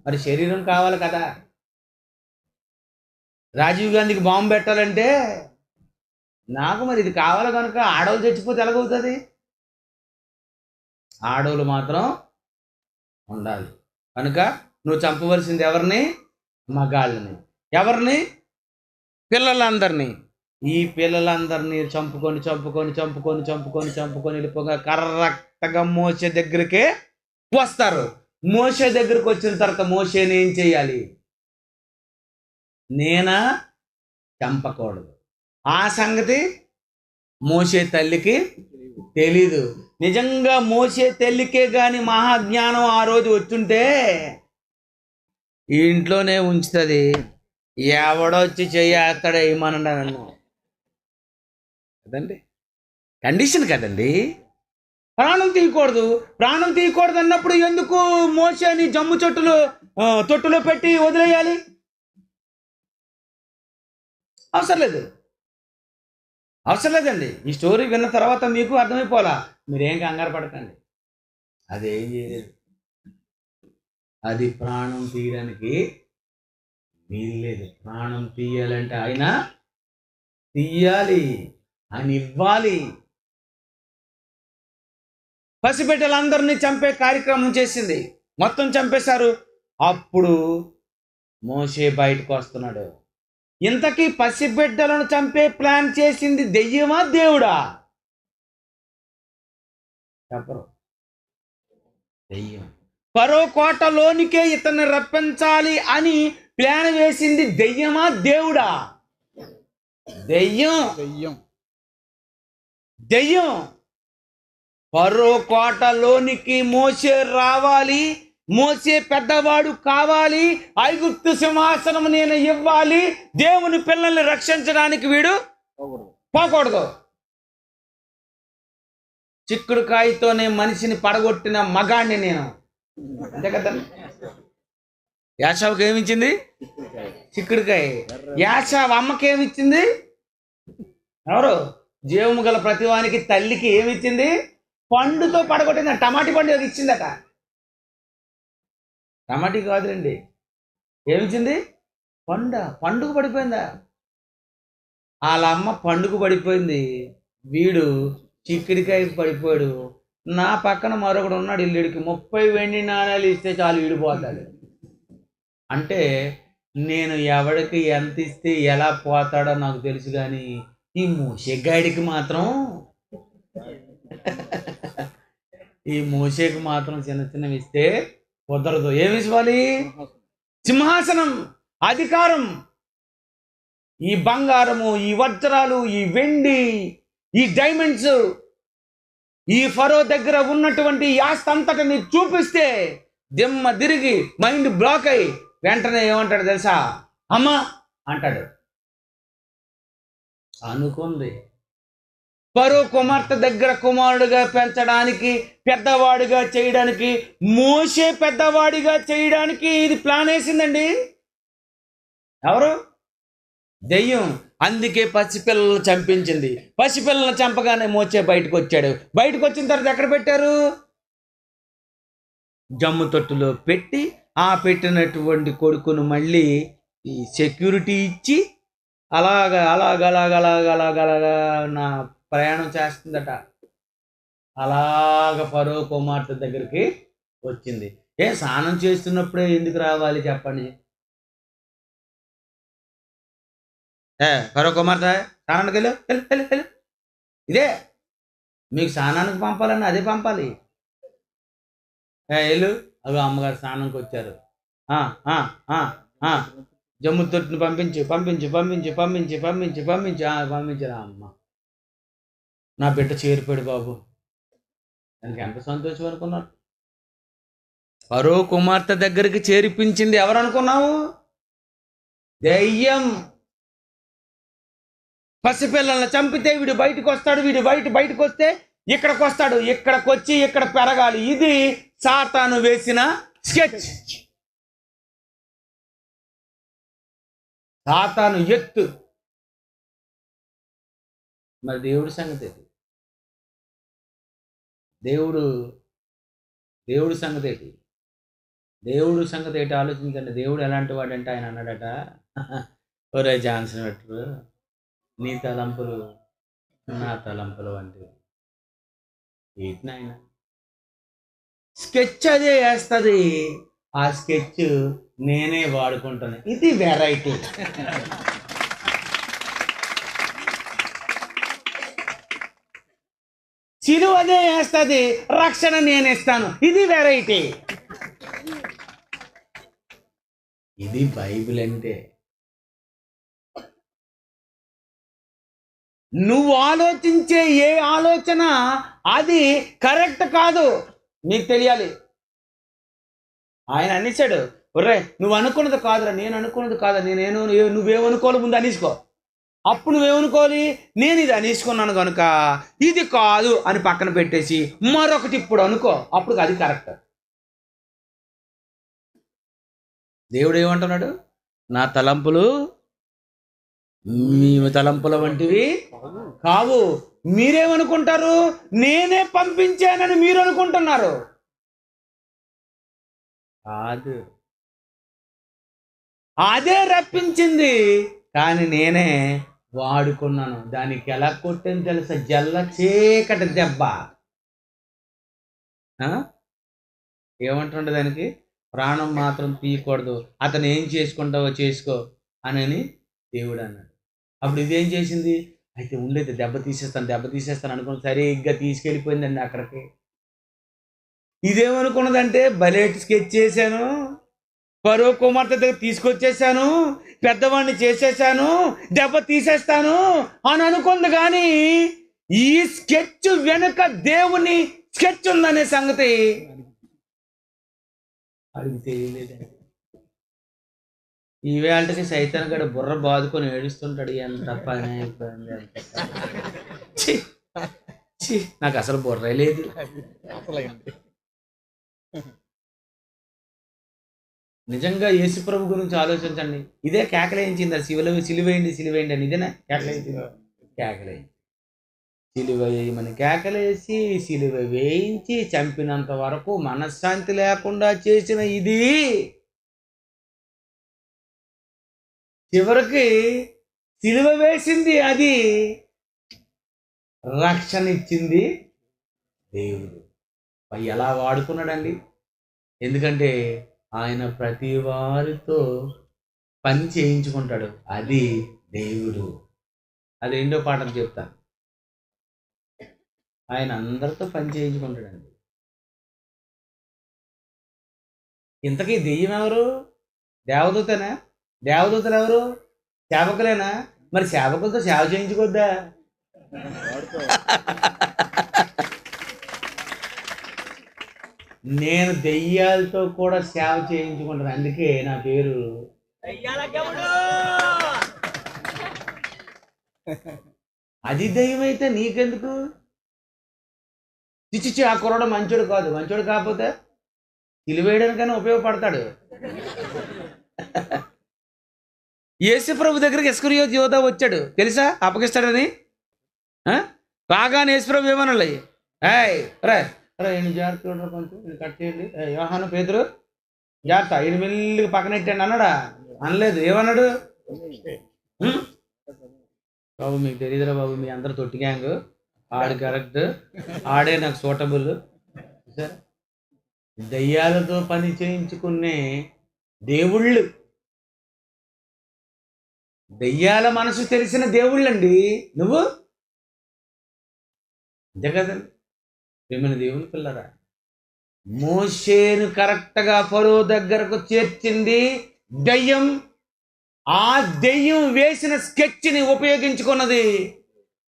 మరి శరీరం కావాలి కదా. రాజీవ్ గాంధీకి బాంబు పెట్టాలంటే నాకు మరి ఇది కావాలి కనుక ఆడవాళ్ళు చచ్చిపోతే ఎలాగవుతుంది? ఆడవాళ్ళు మాత్రం ఉండాలి. కనుక నువ్వు చంపవలసింది ఎవరిని? మగాళ్ళని. ఎవరిని? పిల్లలందరినీ. ఈ పిల్లలందరినీ చంపుకొని వెళ్ళిపోగా కరెక్ట్గా మోషే దగ్గరికే వస్తారు. మోషే దగ్గరికి వచ్చిన తర్వాత మోషేని ఏం చేయాలి? నేనా చంపకూడదు. ఆ సంగతి మోషే తల్లికి తెలీదు. నిజంగా మోషే తల్లికే కానీ మహాజ్ఞానం ఆ రోజు వచ్చుంటే ఇంట్లోనే ఉంచుతుంది. ఎవడొచ్చి చెయ్యేస్తాడో ఏమనండి నన్ను కదండి. కండిషన్ కదండి. ప్రాణం తీయకూడదు. ప్రాణం తీయకూడదు అన్నప్పుడు ఎందుకు మోషేని జమ్ము తొట్టులో పెట్టి వదిలేయాలి? అవసరం లేదండి. ఈ స్టోరీ విన్న తర్వాత మీకు అర్థమైపోలా. మీరేం కంగారు పడకండి. అదేం చేయలేదు. అది ప్రాణం తీయడానికి వీల్లేదు. ప్రాణం తీయాలంటే ఆయన తీయాలి, ఆయన ఇవ్వాలి. పసిబిడ్డలందరినీ చంపే కార్యక్రమం చేసింది. మొత్తం చంపేశారు. అప్పుడు మోషే బయటకు వస్తున్నాడు. ఇంతకీ పసిబిడ్డలను చంపే ప్లాన్ చేసింది దెయ్యమా దేవుడా? చెప్పరు. దెయ్యం. ఫరో కోటలోనికే ఇతన్ని రప్పించాలి అని ప్లాన్ వేసింది దెయ్యమా దేవుడా? దెయ్యం. ఫరో కోటలోనికి మోషే రావాలి, మోషే పెద్దవాడు కావాలి, ఐగుప్తు సింహాసనం నేను ఇవ్వాలి, దేవుని పిల్లల్ని రక్షించడానికి వీడు పోకూడదు. చిక్కుడుకాయతోనే మనిషిని పడగొట్టిన మగాణ్ణి నేను. అంతే కదా. యాషావుకి ఏమిచ్చింది? చిక్కుడుకాయ. యాషావు అమ్మకి ఏమిచ్చింది? ఎవరు? జీవము గల ప్రతివానికి తల్లికి ఏమిచ్చింది? పండుతో పడగొట్టింది. టమాటీ పండు ఇచ్చిందట. టమాటీ కాదులండి. ఏమిచ్చింది? పండుగ పడిపోయిందా? వాళ్ళ అమ్మ పండుగ పడిపోయింది, వీడు చిక్కిడికాయకి పడిపోయాడు. నా పక్కన మరొకడు ఉన్నాడు, ఇల్లుడికి 30 వెండి నాణాలు ఇస్తే చాలు ఈడిపోతాడు. అంటే నేను ఎవడికి ఎంత ఇస్తే ఎలా పోతాడో నాకు తెలుసు, కానీ ఈ మూసేగాడికి మాత్రం ఈ మూసేకి మాత్రం చిన్న చిన్నవి ఇస్తే కుదరదు. ఏమి ఇవ్వాలి? సింహాసనం, అధికారం, ఈ బంగారము, ఈ వజ్రాలు, ఈ వెండి, ఈ డైమండ్స్, ఈ ఫరో దగ్గర ఉన్నటువంటి ఆస్తి అంతటిని చూపిస్తే దిమ్మ తిరిగి మైండ్ బ్లాక్ అయ్యి వెంటనే ఏమంటాడు తెలుసా? అమ్మా అంటాడు. అనుకుంది ఫరో కుమార్తె దగ్గర కుమారుడుగా పెంచడానికి, పెద్దవాడిగా చేయడానికి, మోసే పెద్దవాడిగా చేయడానికి ఇది ప్లాన్ వేసిందండి. ఎవరు? దెయ్యం. అందుకే పసిపిల్లలు చంపించింది. పసిపిల్లలను చంపగానే మోసే బయటకు వచ్చాడు. బయటకు వచ్చిన తర్వాత ఎక్కడ పెట్టారు? జమ్ము తొట్టులో పెట్టి, ఆ పెట్టినటువంటి కొడుకును మళ్ళీ ఈ సెక్యూరిటీ ఇచ్చి అలాగా నా ప్రయాణం చేస్తుందట. అలాగ ఫరో కుమార్తె దగ్గరికి వచ్చింది. స్నానం చేస్తున్నప్పుడే ఎందుకు రావాలి చెప్పండి? ఫరో కుమార్తె స్నానానికి వెళ్ళు. ఇదే మీకు స్నానానికి పంపాలని అదే పంపాలి. వెళ్ళు. అగో అమ్మగారు స్నానంకి వచ్చారు. జమ్ము తొట్టును పంపించరా అమ్మ. నా బిడ్డ చేరిపోయాడు బాబు. దానికి ఎంత సంతోషం అనుకున్నారు? ఫరో కుమార్తె దగ్గరికి చేర్పించింది ఎవరు అనుకున్నావు? దెయ్యం. పసిపిల్లల్ని చంపితే వీడు బయటకు వస్తాడు, వీడు బయటకు వస్తే ఇక్కడికి వస్తాడు, ఇక్కడికి వచ్చి ఇక్కడ పెరగాలి. ఇది సాతాను వేసిన స్కెచ్. సాతాను ఎత్తు. మరి దేవుడి సంగతి ఏంటి? దేవుడి సంగతి ఏంటి? దేవుడు సంగతి ఏంటి ఆలోచించండి. దేవుడు ఎలాంటి వాడంటే ఆయన అన్నాడట, ఒరే జాన్సన్ పెట్టరు, నీ తలంపులు నా తలంపులు వంటివి. ఏంటి నాయన? స్కెచ్ అదే వేస్తుంది, ఆ స్కెచ్ నేనే వాడుకుంటాను. ఇది వెరైటీ. సిలువ అదే వేస్తుంది, రక్షణ నేను ఇస్తాను. ఇది వెరైటీ. ఇది బైబిల్ అంటే. నువ్వు ఆలోచించే ఏ ఆలోచన అది కరెక్ట్ కాదు, నీకు తెలియాలి. ఆయన అనేసాడు, ఒర్రే నువ్వు అనుకున్నది కాదురా, నేను అనుకున్నది కాదా, నువ్వేమనుకోవాలి ముందు అనేసుకో. అప్పుడు నువ్వేమనుకోవాలి? నేను ఇది అనేసుకున్నాను కనుక ఇది కాదు అని పక్కన పెట్టేసి మరొకటి ఇప్పుడు అనుకో, అప్పుడు అది కరెక్ట్. దేవుడు ఏమంటున్నాడు? నా తలంపులు మీ తలంపుల వంటివి కావు. మీరేమనుకుంటారు? నేనే పంపించానని మీరు అనుకుంటున్నారు. కాదు, అదే రప్పించింది, కానీ నేనే వాడుకున్నాను. దానికి ఎలా కొట్టింది తెలుసా? జల్ల చీకటి దెబ్బ. ఏమంటుండే దానికి? ప్రాణం మాత్రం తీయకూడదు, అతను ఏం చేసుకుంటావో చేసుకో అని దేవుడు అన్నాడు. అప్పుడు ఇదేం చేసింది? అయితే ఉండేది దెబ్బ తీసేస్తాను అనుకుని సరిగ్గా తీసుకెళ్ళిపోయిందండి అక్కడికి. ఇదేమనుకున్నదంటే బలేట్ స్కెచ్ చేశాను, ఫరో కుమార్తె దగ్గర తీసుకొచ్చేసాను, పెద్దవాడిని చేసేసాను, దెబ్బ తీసేస్తాను అని అనుకుంది. కానీ ఈ స్కెచ్ వెనుక దేవుని స్కెచ్ ఉందనే సంగతి అడిగితే లేదండి. ఈవేళకి సైతాన్ గడ బుర్ర బాదుకొని ఏడుస్తుంటాడు. ఎంత పని అయిపోయింది. నాకు అసలు బుర్రే లేదు. నిజంగా యేసుప్రభు గురించి ఆలోచించండి. ఇదే కేకలేయించింది, సిలువేయండి అని. ఇదేనా కేకలేయించింది? కేకలేయించి సిలువ వేయమని కేకలేసి సిలువ వేయించి చంపినంత వరకు మనశ్శాంతి లేకుండా చేసిన ఇది చివరికి సిలువ వేసింది అది, రక్షణ ఇచ్చింది దేవుడు. ఎలా వాడుకున్నాడండి? ఎందుకంటే ఆయన ప్రతి వారితో పని చేయించుకుంటాడు, అది దేవుడు. అది రెండో పాఠం చెప్తాను. ఆయన అందరితో పని చేయించుకుంటాడండి. ఇంతకీ దెయ్యం ఎవరు? దేవదూతనా? దేవదూతలు ఎవరు? సేవకులేనా? మరి సేవకులతో సేవ చేయించుకోద్దా? నేను దెయ్యాలతో కూడా సేవ చేయించుకుంటాను, అందుకే నా పేరు అది. దెయ్యం అయితే నీకెందుకు? చిచ్చిచి ఆ కుర్రాడు మంచోడు కాదు, మంచోడు కాకపోతే సిలువేయడానికైనా ఉపయోగపడతాడు. యేసు ప్రభు దగ్గరికి ఇస్కరియోతు యోధా వచ్చాడు, తెలుసా? అప్పగిస్తాడని. బాగానే యేసు ప్రభు ఏమనాలి, ఏయ్ రే రే ఈయన జాగ్రత్త, కొంచెం ఈయన కట్ చేయండి, యోహాను పేతురు జాగ్రత్త, ఈయన మెల్లిగా పక్కన ఎట్టండి అన్నాడా? అనలేదు. ఏమన్నాడు? బాబు మీకు తెలియదురా బాబు, మీ అందరు తొట్టి గ్యాంగ్, ఆడు కరెక్ట్, ఆడే నాకు సూటబుల్. సరే, దయ్యాలతో పని చేయించుకునే దేవుళ్ళు, దయ్యాల మనసు తెలిసిన దేవుళ్ళండి నువ్వు. అంతే కదండి ప్రేమైన దేవుని పిల్లరా. మోషేను కరెక్ట్గా ఫరో దగ్గరకు చేర్చింది దయ్యం. ఆ దెయ్యం వేసిన స్కెచ్ని ఉపయోగించుకున్నది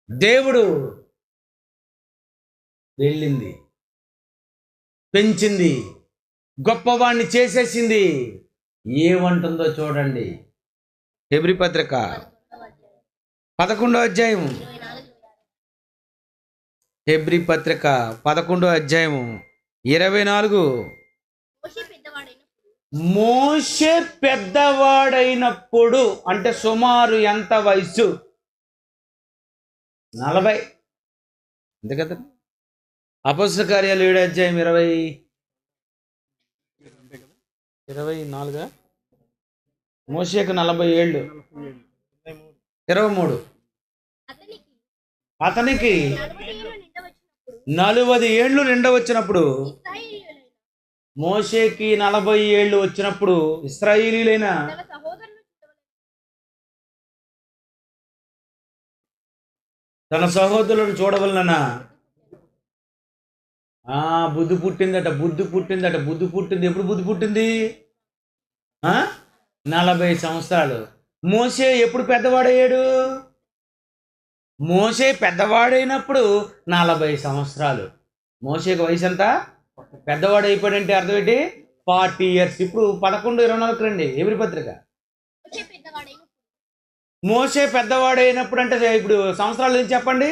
దేవుడు. వెళ్ళింది, పెంచింది, గొప్పవాణ్ణి చేసేసింది. ఏమంటుందో చూడండి. హెబ్రీ పత్రిక 11వ అధ్యాయం, హెబ్రీ పత్రిక 11వ అధ్యాయం 24. మోషే పెద్దవాడైనప్పుడు అంటే సుమారు ఎంత వయసు? 40. అంతే కదా. అపొస్తలుల కార్యాలు 7వ అధ్యాయం 24. మోషేకు 40 ఏళ్ళు. 23. అతనికి 40 ఏళ్ళు నిండవచ్చినప్పుడు, మోషేకి 40 ఏళ్ళు వచ్చినప్పుడు ఇశ్రాయేలీయులైన తన సహోదరులను చూడవలన బుద్ధి పుట్టిందట. బుద్ధి పుట్టింది. ఎప్పుడు బుద్ధి పుట్టింది? 40 సంవత్సరాలు. మోషే ఎప్పుడు పెద్దవాడయ్యాడు? మోషే పెద్దవాడైనప్పుడు 40 సంవత్సరాలు. మోషేకి వయసు ఎంత? పెద్దవాడు అయిపోయాడంటే అర్థం ఏంటి? 40 years. ఇప్పుడు 11:24 రండి హెబ్రీ పత్రిక. మోషే పెద్దవాడైనప్పుడు అంటే ఇప్పుడు సంవత్సరాలు ఏం చెప్పండి?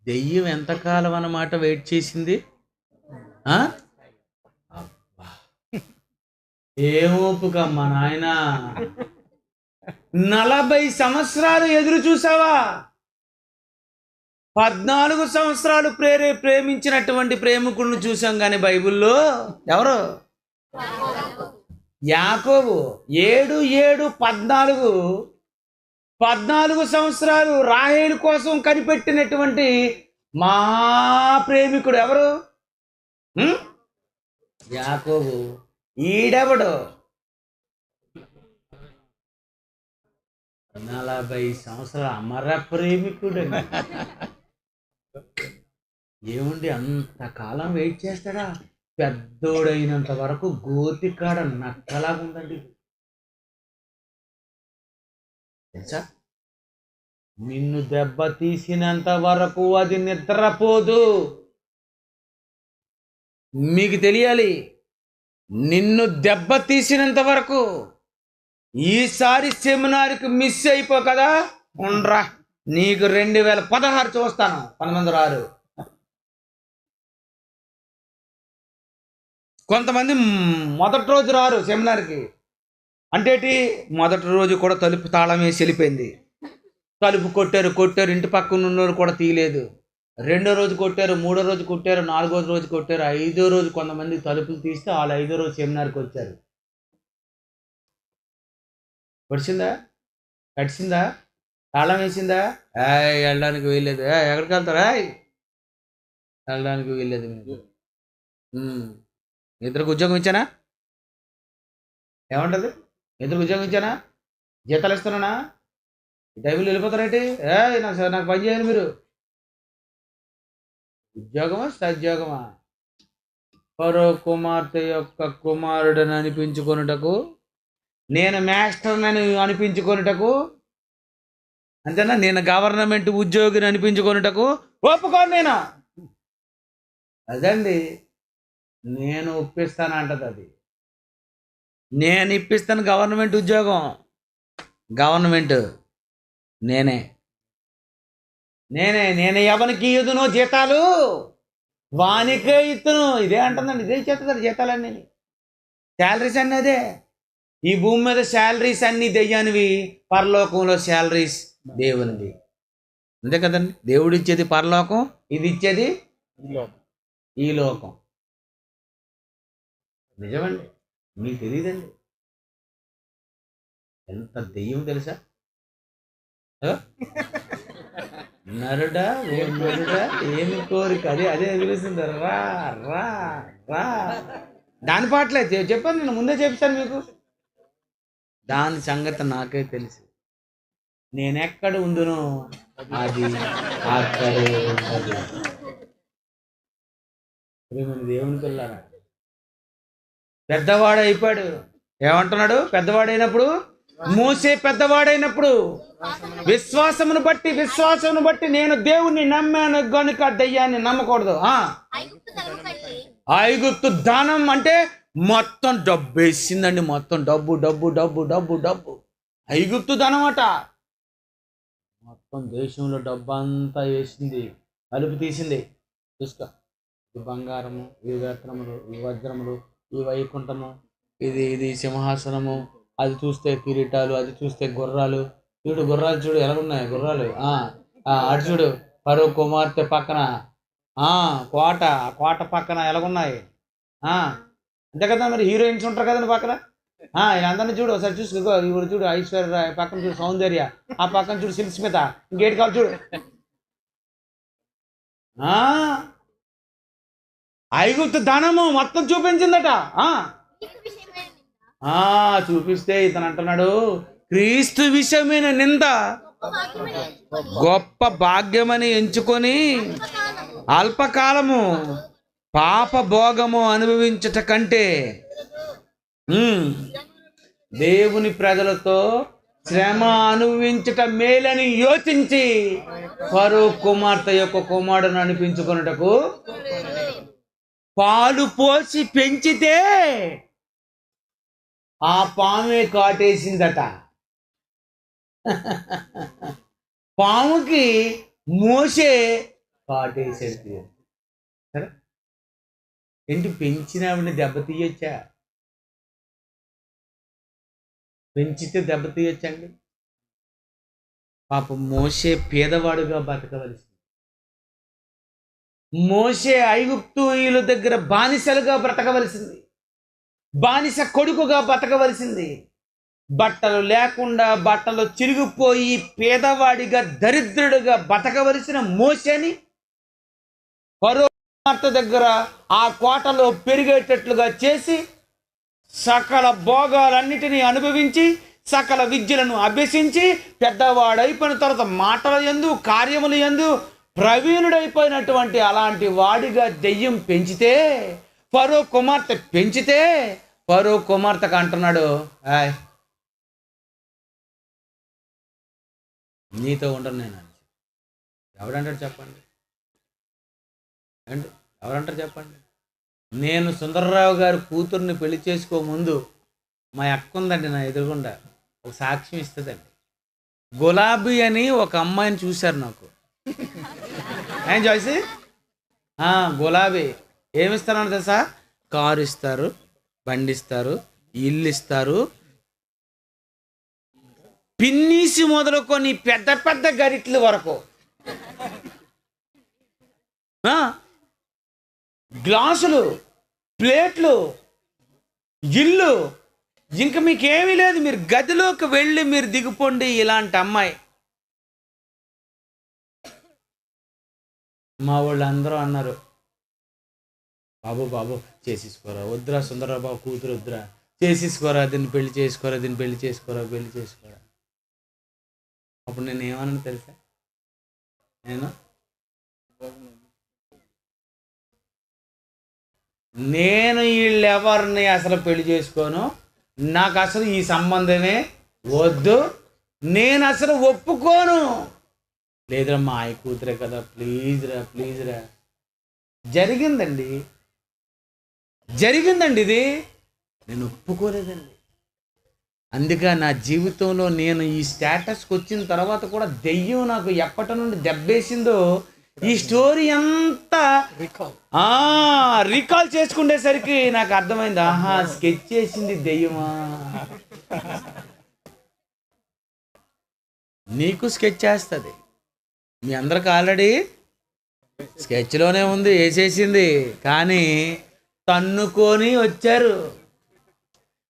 దెయ్యం ఎంతకాలం అన్నమాట వెయిట్ చేసింది? ఏమోపుకమ్మా నాయన, 40 సంవత్సరాలు ఎదురు చూసావా? 14 సంవత్సరాలు ప్రేమించినటువంటి ప్రేమికుడిని చూసాం కానీ బైబిల్లో. ఎవరు? యాకోబు. 7 14 సంవత్సరాలు రాహేలు కోసం కనిపెట్టినటువంటి మా ప్రేమికుడు ఎవరు? యాకోబు. ఈడెవడు? 40 సంవత్సరాలు అమర ప్రేమికుడు. ఏముండి అంతకాలం వెయిట్ చేస్తాడా? పెద్దోడైనంత వరకు గోతికాడ నక్కలాగా ఉందండి. తెలుసా? నిన్ను దెబ్బ తీసినంత వరకు అది నిద్రపోదు. మీకు తెలియాలి, నిన్ను దెబ్బ తీసినంత వరకు. ఈసారి సెమినార్కి మిస్ అయిపో కదా, ఉండ్రా, నీకు 2016 చూస్తాను. 19 రారు. కొంతమంది మొదటి రోజు రారు సెమినార్కి. అంటే మొదటి రోజు కూడా తలుపు తాళం వేసి వెళ్ళిపోయింది. తలుపు కొట్టారు, ఇంటి పక్కన ఉన్నోరు కూడా తీయలేదు. 2వ రోజు కొట్టారు, 3వ రోజు కొట్టారు, 4వ రోజు కొట్టారు, 5వ రోజు కొంతమంది తలుపులు తీస్తే వాళ్ళు 5వ రోజు సెమినార్కి వచ్చారు. పొడిచిందా, కడిచిందా, తాళం వేసిందా? వెళ్ళడానికి వీల్లేదు. ఎక్కడికి వెళ్తారా? వెళ్ళడానికి వీల్లేదు. మీకు ఇద్దరికి ఉద్యోగం ఇచ్చానా? ఏమంటది? ఇద్దరికి ఉద్యోగం ఇచ్చానా? జీతాలు ఇస్తున్నానా? టైంలో వెళ్ళిపోతారేంటి? నాకు పని చేయాలి మీరు. ఉద్యోగమా సద్యోగమా? ఫరో కుమార్తె యొక్క కుమారుడని అనిపించుకొనుటకు, నేను మాస్టర్నని అనిపించుకొనుటకు, అంతేనా? నేను గవర్నమెంట్ ఉద్యోగిని అనిపించుకొనుటకు ఒప్పుకోను నేను. అదండి, నేను ఒప్పిస్తాను అంటది అది. నేను ఇప్పిస్తాను గవర్నమెంట్ ఉద్యోగం. గవర్నమెంట్ నేనే నేనే నేనే ఎవరికి ఇయ్యదునో జీతాలు వానికే ఇత్తును. ఇదే అంటుందండి, ఇదే చేస్తుంది జీతాలన్నీ, శాలరీస్ అన్నీ అదే. ఈ భూమి మీద శాలరీస్ అన్నీ దెయ్యానివి, పరలోకంలో శాలరీస్ దేవునివి. అంతే కదండి, దేవుడు ఇచ్చేది పరలోకం, ఇది ఇచ్చేది ఈ లోకం. నిజమండి, మీకు తెలియదండి ఎంత దెయ్యం తెలుసా? నరుడా ఓ నరుడా ఏమి కోరిక, అదే అదే తెలిసింది. రా రా రా దాని పాటలే చెప్పాను, నేను ముందే చెప్తాను మీకు. దాని సంగతి నాకే తెలుసు. నేనెక్కడ ఉందునో అది అక్కడే ఉంటుంది. దేవుని పిల్లారా, పెద్దవాడు అయిపోయాడు. ఏమంటున్నాడు? పెద్దవాడైనప్పుడు, మోసే పెద్దవాడైనప్పుడు విశ్వాసమును బట్టి నేను దేవుణ్ణి నమ్మాను గనుక దయ్యాన్ని నమ్మకూడదు. ఐగుప్తు దానం అంటే మొత్తం డబ్బు వేసిందండి, మొత్తం డబ్బు డబ్బు డబ్బు డబ్బు డబ్బు. ఐగుప్తు ధనం అట మొత్తం దేశంలో డబ్బు అంతా వేసింది, కలుపు తీసింది. చూసుకో, ఈ బంగారము, ఈ రత్నములు, ఈ వజ్రములు, ఈ వైకుంఠము, ఇది ఇది సింహాసనము, అది చూస్తే కిరీటాలు, అది చూస్తే గుర్రాలు. చూడు గుర్రాలు, చూడు ఎలాగున్నాయి గుర్రాలు. అటు చూడు ఫరో కుమార్తె పక్కన కోట, కోట పక్కన ఎలాగున్నాయి. అంతే కదా, మరి హీరోయిన్స్ ఉంటారు కదండి పక్కన. వీళ్ళందరినీ చూడు ఒకసారి చూసుకో. ఇప్పుడు చూడు ఐశ్వర్య పక్కన చూడు, సౌందర్య ఆ పక్కన చూడు, శిల్స్మిత, ఇంకేటి కావాలి చూడు. ఐగుప్తు ధనము మొత్తం చూపించిందట. చూపిస్తే ఇతను అంటున్నాడు, క్రీస్తు విషయమైన నింద గొప్ప భాగ్యమని ఎంచుకొని అల్పకాలము పాప భోగము అనుభవించుట కంటే దేవుని ప్రజలతో శ్రమ అనుభవించుట మేలని యోచించి ఫరో కుమార్తె యొక్క కుమారుడును అనిపించుకొనుటకు పాలు పోసి పెంచితే ఆ పామే కాటేసిందట. పాముకి మోసే కాటేసేది. సరే ఏంటి, పెంచినావిని దెబ్బతీయొచ్చా? పెంచితే దెబ్బతీయొచ్చండి. పాపం మోసే పేదవాడుగా బతకవలసింది. మోసే ఐగుప్తీయుల దగ్గర బానిసలుగా బ్రతకవలసింది, బానిస కొడుకుగా బతకవలసింది. బట్టలు లేకుండా, బట్టలు చిరిగిపోయి పేదవాడిగా దరిద్రుడిగా బతకవలసిన మోసేని ఫరో కుమార్తె దగ్గర ఆ కోటలో పెరిగేటట్లుగా చేసి సకల భోగాలన్నిటినీ అనుభవించి సకల విద్యలను అభ్యసించి పెద్దవాడైపోయిన తర్వాత మాటల యందు కార్యముల యందు ప్రవీణుడైపోయినటువంటి అలాంటి వాడిగా దెయ్యం పెంచితే, ఫరో కుమార్తె పెంచితే, ఫరో కుమార్తెకు అంటున్నాడు, నీతో ఉండను నేను. ఎవడంటాడు చెప్పండి? ఎవరంటారు చెప్పండి? నేను సుందర్రావు గారి కూతుర్ని పెళ్లి చేసుకోముందు మా అక్క ఉందండి నా ఎదురుగుండా, ఒక సాక్ష్యం ఇస్తుందండి. గులాబీ అని ఒక అమ్మాయిని చూశారు నాకు. ఏం చూసి గులాబీ ఏమిస్తారని తెలుసా? కారు ఇస్తారు, బండి ఇస్తారు, ఇల్లు ఇస్తారు, పిన్నీసి మొదలుకొని పెద్ద పెద్ద గరిట్లు వరకు, గ్లాసులు, ప్లేట్లు, ఇల్లు, ఇంక మీకేమీ లేదు, మీరు గదిలోకి వెళ్ళి మీరు దిగిపోండి. ఇలాంటి అమ్మాయి మా వాళ్ళు అందరూ అన్నారు, బాబు బాబు చేసేసుకోరా, వద్దురా సుందరరావు బాబు కూతురు వద్దురా, చేసేసుకోరా, దీన్ని పెళ్లి చేసుకోరా, దీన్ని పెళ్లి చేసుకోరా, పెళ్లి చేసుకోరా. అప్పుడు నేను ఏమన్నా తెలుసా, నేను వీళ్ళెవరిని అసలు పెళ్లి చేసుకోను, నాకు అసలు ఈ సంబంధమే వద్దు, నేను అసలు ఒప్పుకోను. లేదురా మా ఆయ కూతురే కదా, ప్లీజ్ రా ప్లీజ్ రా. జరిగిందండి ఇది, నేను ఒప్పుకోలేదండి. అందుకే నా జీవితంలో నేను ఈ స్టేటస్కి వచ్చిన తర్వాత కూడా దెయ్యం నాకు ఎప్పటి నుండి దెబ్బేసిందో ఈ స్టోరీ అంతా రీకాల్ చేసుకునేసరికి నాకు అర్థమైంది, ఆహా స్కెచ్ చేసింది దెయ్యమా. నీకు స్కెచ్ చేస్తుంది, మీ అందరికి ఆల్రెడీ స్కెచ్లోనే ఉంది, వేసేసింది. కానీ తన్నుకొని వచ్చారు.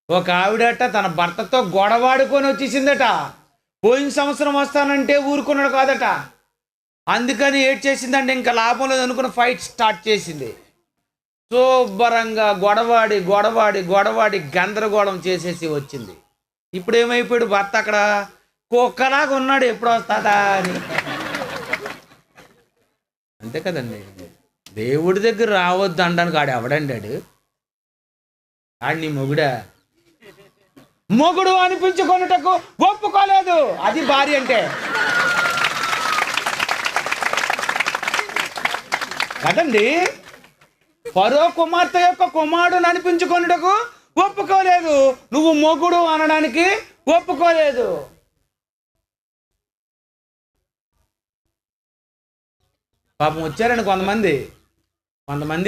ఒక ఆవిడట తన భర్తతో గొడవాడుకొని వచ్చేసిందట. పోయిన సంవత్సరం వస్తానంటే ఊరుకున్నాడు కాదట. అందుకని ఏడ్ చేసిందంటే ఇంకా లాభం లేదు అనుకుని ఫైట్ స్టార్ట్ చేసింది. శుభ్రంగా గొడవాడి గందరగోళం చేసేసి వచ్చింది. ఇప్పుడు ఏమైపోయాడు భర్త అక్కడ కుక్కలాగా ఉన్నాడు, ఎప్పుడు వస్తుందా అని. అంతే కదండి, దేవుడి దగ్గర రావద్దు అనడానికి ఆడు ఎవడండి? ఆడు నీ మొగుడు అనిపించుకొనుటకు ఒప్పుకోలేదు. అది భార్య అంటే కదండి. ఫరో కుమార్తె యొక్క కుమారుడు అనిపించుకొనుటకు ఒప్పుకోలేదు, నువ్వు మొగుడు అనడానికి ఒప్పుకోలేదు. పాపం వచ్చారండి కొంతమంది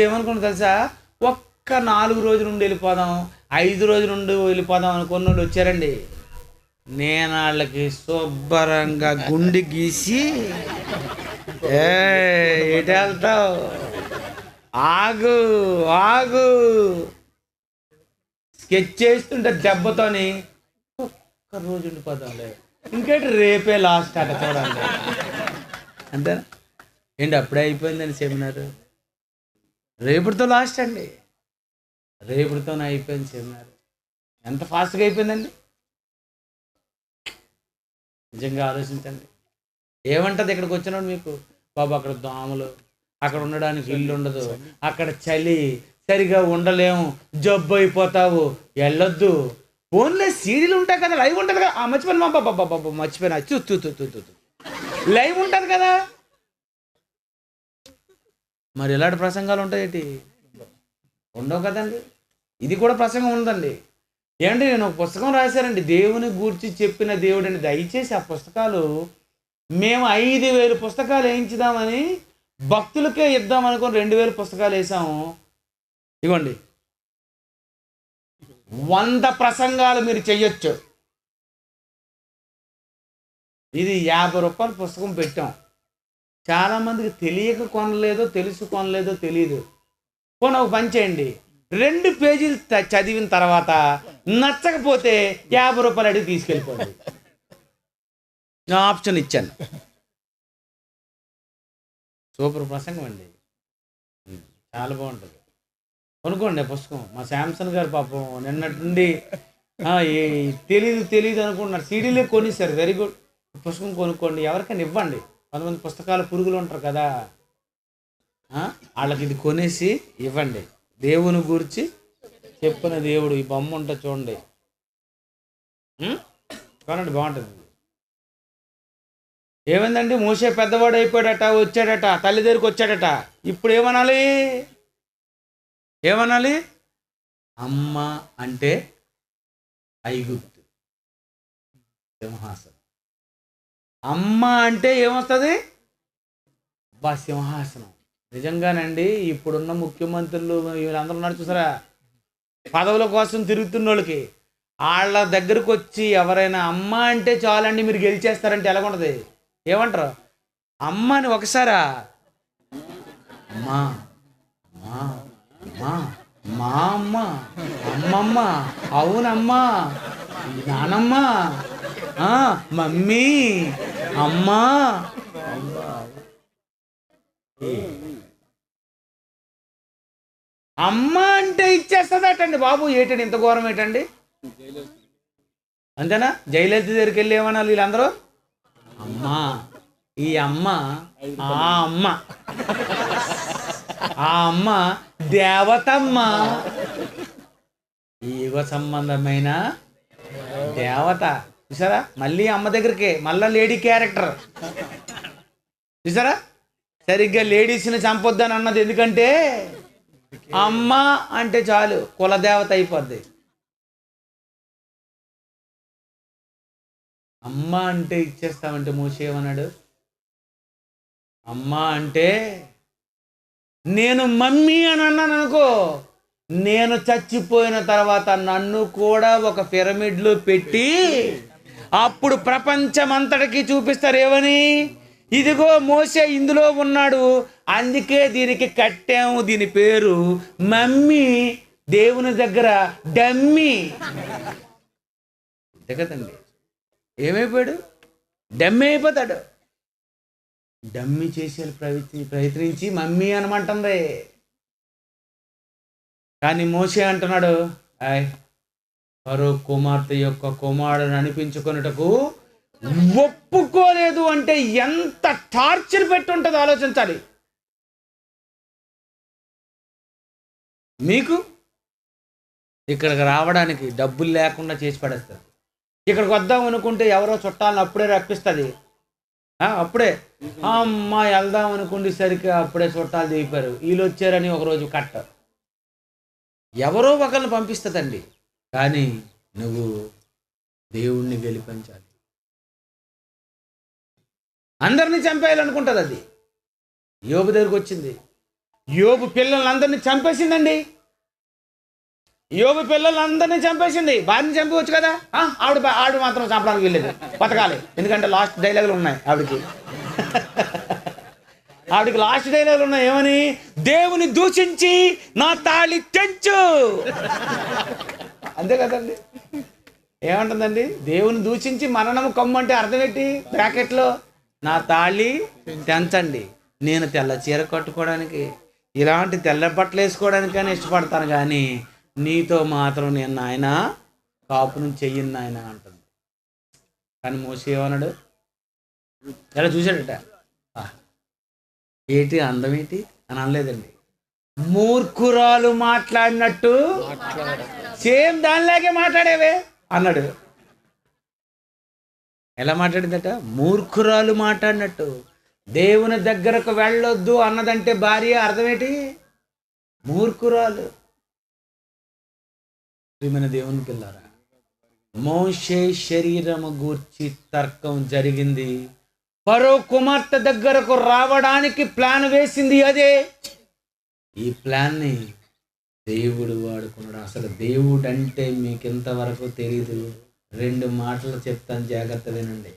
ఏమనుకున్నారు తెలుసా, ఒక్క 4 రోజుల నుండి వెళ్ళిపోదాం, 5 రోజుల నుండి వెళ్ళిపోదాం అనుకున్న వాళ్ళు వచ్చారండి. నేను వాళ్ళకి శుభ్రంగా గుండె గీసి, ఎటు వెళ్తావు, ఆగు స్కెచ్ చేస్తుంటే దెబ్బతోని ఒక్క రోజు ఉండిపోతాంలే, ఇంకేంటి రేపే లాస్ట్ అట చూడండి. అంతేనా ఏంటి, అప్పుడే అయిపోయిందండి సెమినార్, రేపటితో లాస్ట్ అండి, రేపటితోనే అయిపోయింది సెమినార్. ఎంత ఫాస్ట్గా అయిపోయిందండి, నిజంగా ఆలోచించండి. ఏమంటుంది ఇక్కడికి వచ్చినాడు మీకు, బాబు అక్కడ దోమలు, అక్కడ ఉండడానికి ఇల్లు ఉండదు, అక్కడ చలి, సరిగా ఉండలేము, జబ్బు అయిపోతావు, వెళ్ళొద్దు. ఫోన్లో సీడీలు ఉంటాయి కదా, లైవ్ ఉంటుంది కదా, మర్చిపోయినా బాబా మర్చిపోయినా లైవ్ ఉంటుంది కదా. మరి ఎలాంటి ప్రసంగాలు ఉంటాయేంటి, ఉండవు కదండి. ఇది కూడా ప్రసంగం ఉందండి. ఏమంటే నేను ఒక పుస్తకం రాశానండి, దేవుని గూర్చి చెప్పిన దేవుడు అని. దయచేసి ఆ పుస్తకాలు మేము 5,000 పుస్తకాలు వేయించుదామని భక్తులకే ఇద్దాం అనుకుని 2,000 పుస్తకాలు వేసాము. ఇవ్వండి, 100 ప్రసంగాలు మీరు చెయ్యొచ్చు. ఇది 50 రూపాయల పుస్తకం పెట్టాం. చాలామందికి తెలియక కొనలేదో తెలుసు కొనలేదో తెలియదు. పోనీ ఒక పని చేయండి, 2 పేజీలు చదివిన తర్వాత నచ్చకపోతే 50 రూపాయలు అడిగి తీసుకెళ్ళిపోండి. నా ఆప్షన్ ఇచ్చాను. సూపర్ ప్రసంగం అండి, చాలా బాగుంటుంది. కొనుక్కోండి పుస్తకం. మా శాంసన్ గారు పాపం నిన్నటి నుండి తెలీదు అనుకుంటున్నారు, సీడీలే కొనిస్తారు. వెరీ గుడ్, పుస్తకం కొనుక్కోండి, ఎవరికైనా ఇవ్వండి. కొంతమంది పుస్తకాలు పురుగులు ఉంటారు కదా, వాళ్ళకి ఇది కొనేసి ఇవ్వండి. దేవుని గురించి చెప్పిన దేవుడు, ఈ బొమ్మ ఉంటుంది చూడండి, కొనండి, బాగుంటుంది. ఏమైందండి, మోసే పెద్దవాడు అయిపోయాడట, వచ్చాడట, తల్లి దగ్గరికి వచ్చాడట. ఇప్పుడు ఏమనాలి, అమ్మ అంటే ఐగుప్తు సింహాసనం. అమ్మ అంటే ఏమొస్తుంది, సింహాసనం. నిజంగానండి, ఇప్పుడున్న ముఖ్యమంత్రులు వీళ్ళందరూ ఉన్నారు చూసారా, పదవుల కోసం తిరుగుతున్న వాళ్ళకి, వాళ్ళ దగ్గరకు వచ్చి ఎవరైనా అమ్మ అంటే చాలండి మీరు గెలిచేస్తారంటే ఎలాగుంటుంది, ఏమంటారు? అమ్మని ఒకసారా అమ్మా మా అమ్మ అమ్మమ్మ అవునమ్మా, నానమ్మ, మమ్మీ, అమ్మా. అమ్మ అంటే ఇచ్చేస్తుందటండి బాబు. ఏటండి ఇంత ఘోరం ఏంటండి? అంతేనా? జయలలిత దగ్గరికి వెళ్ళి ఏమన్నా వీళ్ళందరూ అమ్మా, ఈ అమ్మ, ఆ అమ్మ, ఆ అమ్మ దేవతమ్మ, యుగ సంబంధమైన దేవత. చూసారా? మళ్ళీ అమ్మ దగ్గరికి మళ్ళా లేడీ క్యారెక్టర్. చూసారా? సరిగ్గా లేడీస్ని చంపొద్దని అన్నది ఎందుకంటే అమ్మ అంటే చాలు కులదేవత అయిపోద్ది. అమ్మ అంటే ఇచ్చేస్తామంటే మోషే ఏమన్నాడు? అమ్మ అంటే నేను మమ్మీ అని అన్నాను అనుకో, నేను చచ్చిపోయిన తర్వాత నన్ను కూడా ఒక పిరమిడ్లో పెట్టి అప్పుడు ప్రపంచమంతటికి చూపిస్తారు ఏమని, ఇదిగో మోషే ఇందులో ఉన్నాడు, అందుకే దీనికి కట్టాము, దీని పేరు మమ్మీ, దేవుని దగ్గర డమ్మీ. అంతే కదండి. ఏమైపోయాడు? డమ్మీ అయిపోతాడు. డమ్మీ చేసే ప్రయత్నించి మమ్మీ అనమంటుంది. కానీ మోషే అంటున్నాడు, ఫరో కుమార్తె యొక్క కుమారుని అనిపించుకొనుటకు ఒప్పుకోలేదు అంటే ఎంత టార్చర్ పెట్టి ఉంటుందో ఆలోచించాలి. మీకు ఇక్కడికి రావడానికి డబ్బులు లేకుండా చేసి పడేస్తారు. ఇక్కడికి వద్దాం అనుకుంటే ఎవరో చుట్టాలను అప్పుడే రప్పిస్తుంది. అప్పుడే అమ్మ వెళ్దాం అనుకుండేసరికి అప్పుడే చుట్టాలు దిగిపోయారు, వీళ్ళు వచ్చారని ఒకరోజు కట్ట ఎవరో ఒకరిని పంపిస్తుందండి. కానీ నువ్వు దేవుణ్ణి గెలిపించాలి. అందరినీ చంపేయాలనుకుంటుంది అది. యోబు దగ్గరికి వచ్చింది, యోబు పిల్లలందరినీ చంపేసిందండి. యోబు పిల్లలందరినీ చంపేసింది. భార్యని చంపవచ్చు కదా, ఆవిడ మాత్రం చంపడానికి వెళ్ళలేదు, బతకాలి. ఎందుకంటే లాస్ట్ డైలాగులు ఉన్నాయి ఆవిడకి. ఆవిడకి లాస్ట్ డైలాగులు ఉన్నాయి ఏమని? దేవుని దూషించి నా తాళి తెంచు. అంతే కదండి. ఏమంటుందండి? దేవుని దూషించి మరణము కమ్మంటే అర్థం ఏంటి? బ్రాకెట్లో నా తాళి తెంచండి. నేను తెల్ల చీర కట్టుకోవడానికి, ఇలాంటి తెల్ల బట్టలు వేసుకోవడానికి కానీ ఇష్టపడతాను, కానీ నీతో మాత్రం నేను నాయన కాపును చెయ్యను నాయన అంటుంది. కానీ మోషే ఏమన్నాడు? ఎలా చూశాడట? ఏంటి అందం ఏంటి అని అనలేదండి. మూర్ఖురాలు మాట్లాడినట్టు సేమ్ దానిలాగే మాట్లాడేవే అన్నాడు. ఎలా మాట్లాడిందట? మూర్ఖురాలు మాట్లాడినట్టు. దేవుని దగ్గరకు వెళ్ళొద్దు అన్నదంటే భార్య, అర్థమేంటి? మూర్ఖురాలు. ప్రియమైన దేవుని పిల్లారా, మోషే శరీరము గూర్చి తర్కం జరిగింది. ఫరో కుమార్తె దగ్గరకు రావడానికి ప్లాన్ వేసింది అదే. ఈ ప్లాన్ని దేవుడు వాడుకున్నాడు. అసలు దేవుడు అంటే మీకు ఇంతవరకు తెలియదు. 2 మాటలు చెప్తాను, జాగ్రత్త వినండి.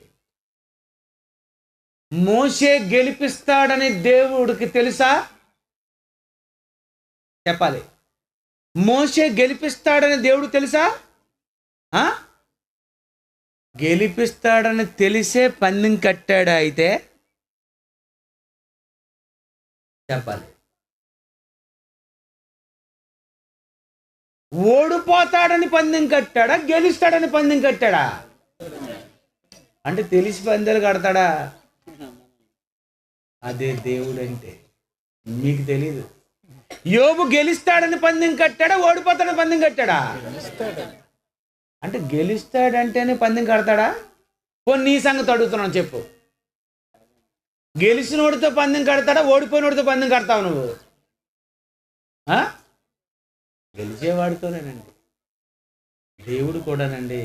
మోషే గెలిపిస్తాడని దేవుడికి తెలుసా? చెప్పాలి. మోషే గెలిపిస్తాడని దేవుడు తెలుసా? గెలిపిస్తాడని తెలిసే పందెం కట్టాడా? అయితే చెప్పాలి. ఓడిపోతాడని పందెం కట్టాడా? గెలుస్తాడని పందెం కట్టాడా? అంటే తెలిసి పందెలు కడతాడా? అదే దేవుడు అంటే. మీకు తెలీదు. యోబు గెలుస్తాడని పందెం కట్టాడా? ఓడిపోతాడని పందెం కట్టాడా? అంటే గెలుస్తాడంటేనే పందెం కడతాడా? నీ సంగతి అడుగుతున్నాను, చెప్పు. గెలిచినోడితో పందెం కడతాడా? ఓడిపోయినోడితో పందెం కడతావు నువ్వు? గెలిచేవాడితోనేనండి. దేవుడు కూడానండి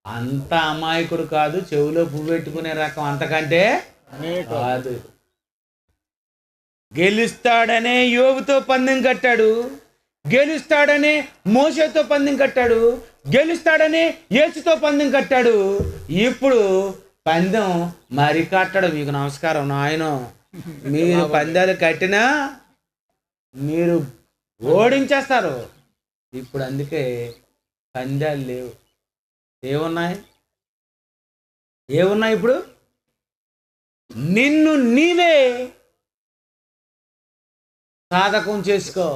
అంత అమాయకుడు కాదు, చెవిలో పువ్వు పెట్టుకునే రకం అంతకంటే కాదు. గెలుస్తాడనే యోబుతో పందెం కట్టాడు, గెలుస్తాడనే మోషేతో పందెం కట్టాడు, గెలుస్తాడనే యేసుతో పందెం కట్టాడు. ఇప్పుడు పందెం మరి కట్టడు. మీకు నమస్కారం నాయన. మీరు పందాలు కట్టినా మీరు ఓడించేస్తారు. ఇప్పుడు అందుకే పందాలు లేవు. ఏమున్నాయి? ఏమున్నాయి ఇప్పుడు? నిన్ను నీవే సాధకం చేసుకో,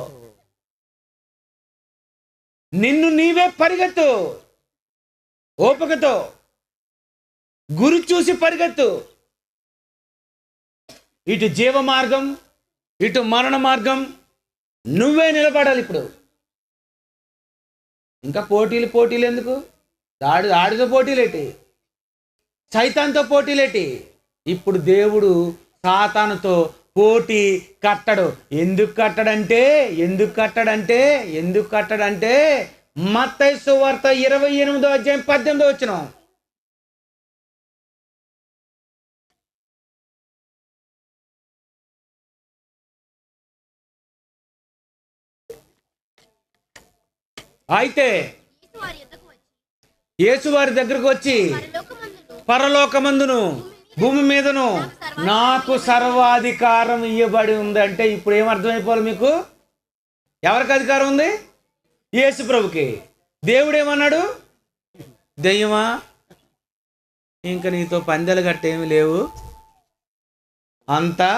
నిన్ను నీవే పరిగెత్తు, ఓపికతో గురి చూసి పరిగెత్తు. ఇటు జీవ మార్గం, ఇటు మరణ మార్గం, నువ్వే నిలబడాలి. ఇప్పుడు ఇంకా పోటీలు ఎందుకు? ఆడితో పోటీలేటి, సైతాన్తో పోటీలేటి? ఇప్పుడు దేవుడు సాతానుతో పోటీ కట్టడు. ఎందుకు కట్టడంటే మత్తయి సువార్త 28:18 అయితే యేసు వారి దగ్గరకు వచ్చి, పరలోకమందును భూమి మీదను నాకు సర్వాధికారం ఇవ్వబడి ఉందంటే ఇప్పుడు ఏమర్థమైపోవాలి మీకు? ఎవరికి అధికారం ఉంది? యేసు ప్రభుకి. దేవుడు ఏమన్నాడు? దెయ్యమా, ఇంక నీతో పందెలు గట్టేమి లేవు, అంతా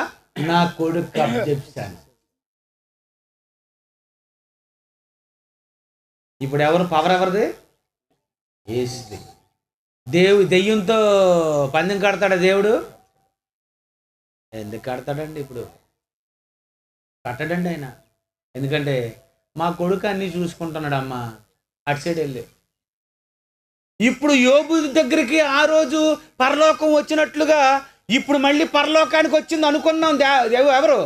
నా కొడుకు చెప్పాను. ఇప్పుడు పవర్ ఎవరిది? యేసుది. దెయ్యంతో పందెం కడతాడా దేవుడు? ఎందుకు కడతాడండి? ఇప్పుడు కట్టడండి ఆయన. ఎందుకంటే మా కొడుకు అన్నీ చూసుకుంటున్నాడు అమ్మ, అటు సైడ్ వెళ్ళి. ఇప్పుడు యోబు దగ్గరికి ఆ రోజు పరలోకం వచ్చినట్లుగా ఇప్పుడు మళ్ళీ పరలోకానికి వచ్చింది అనుకున్నాం. ఎవరు?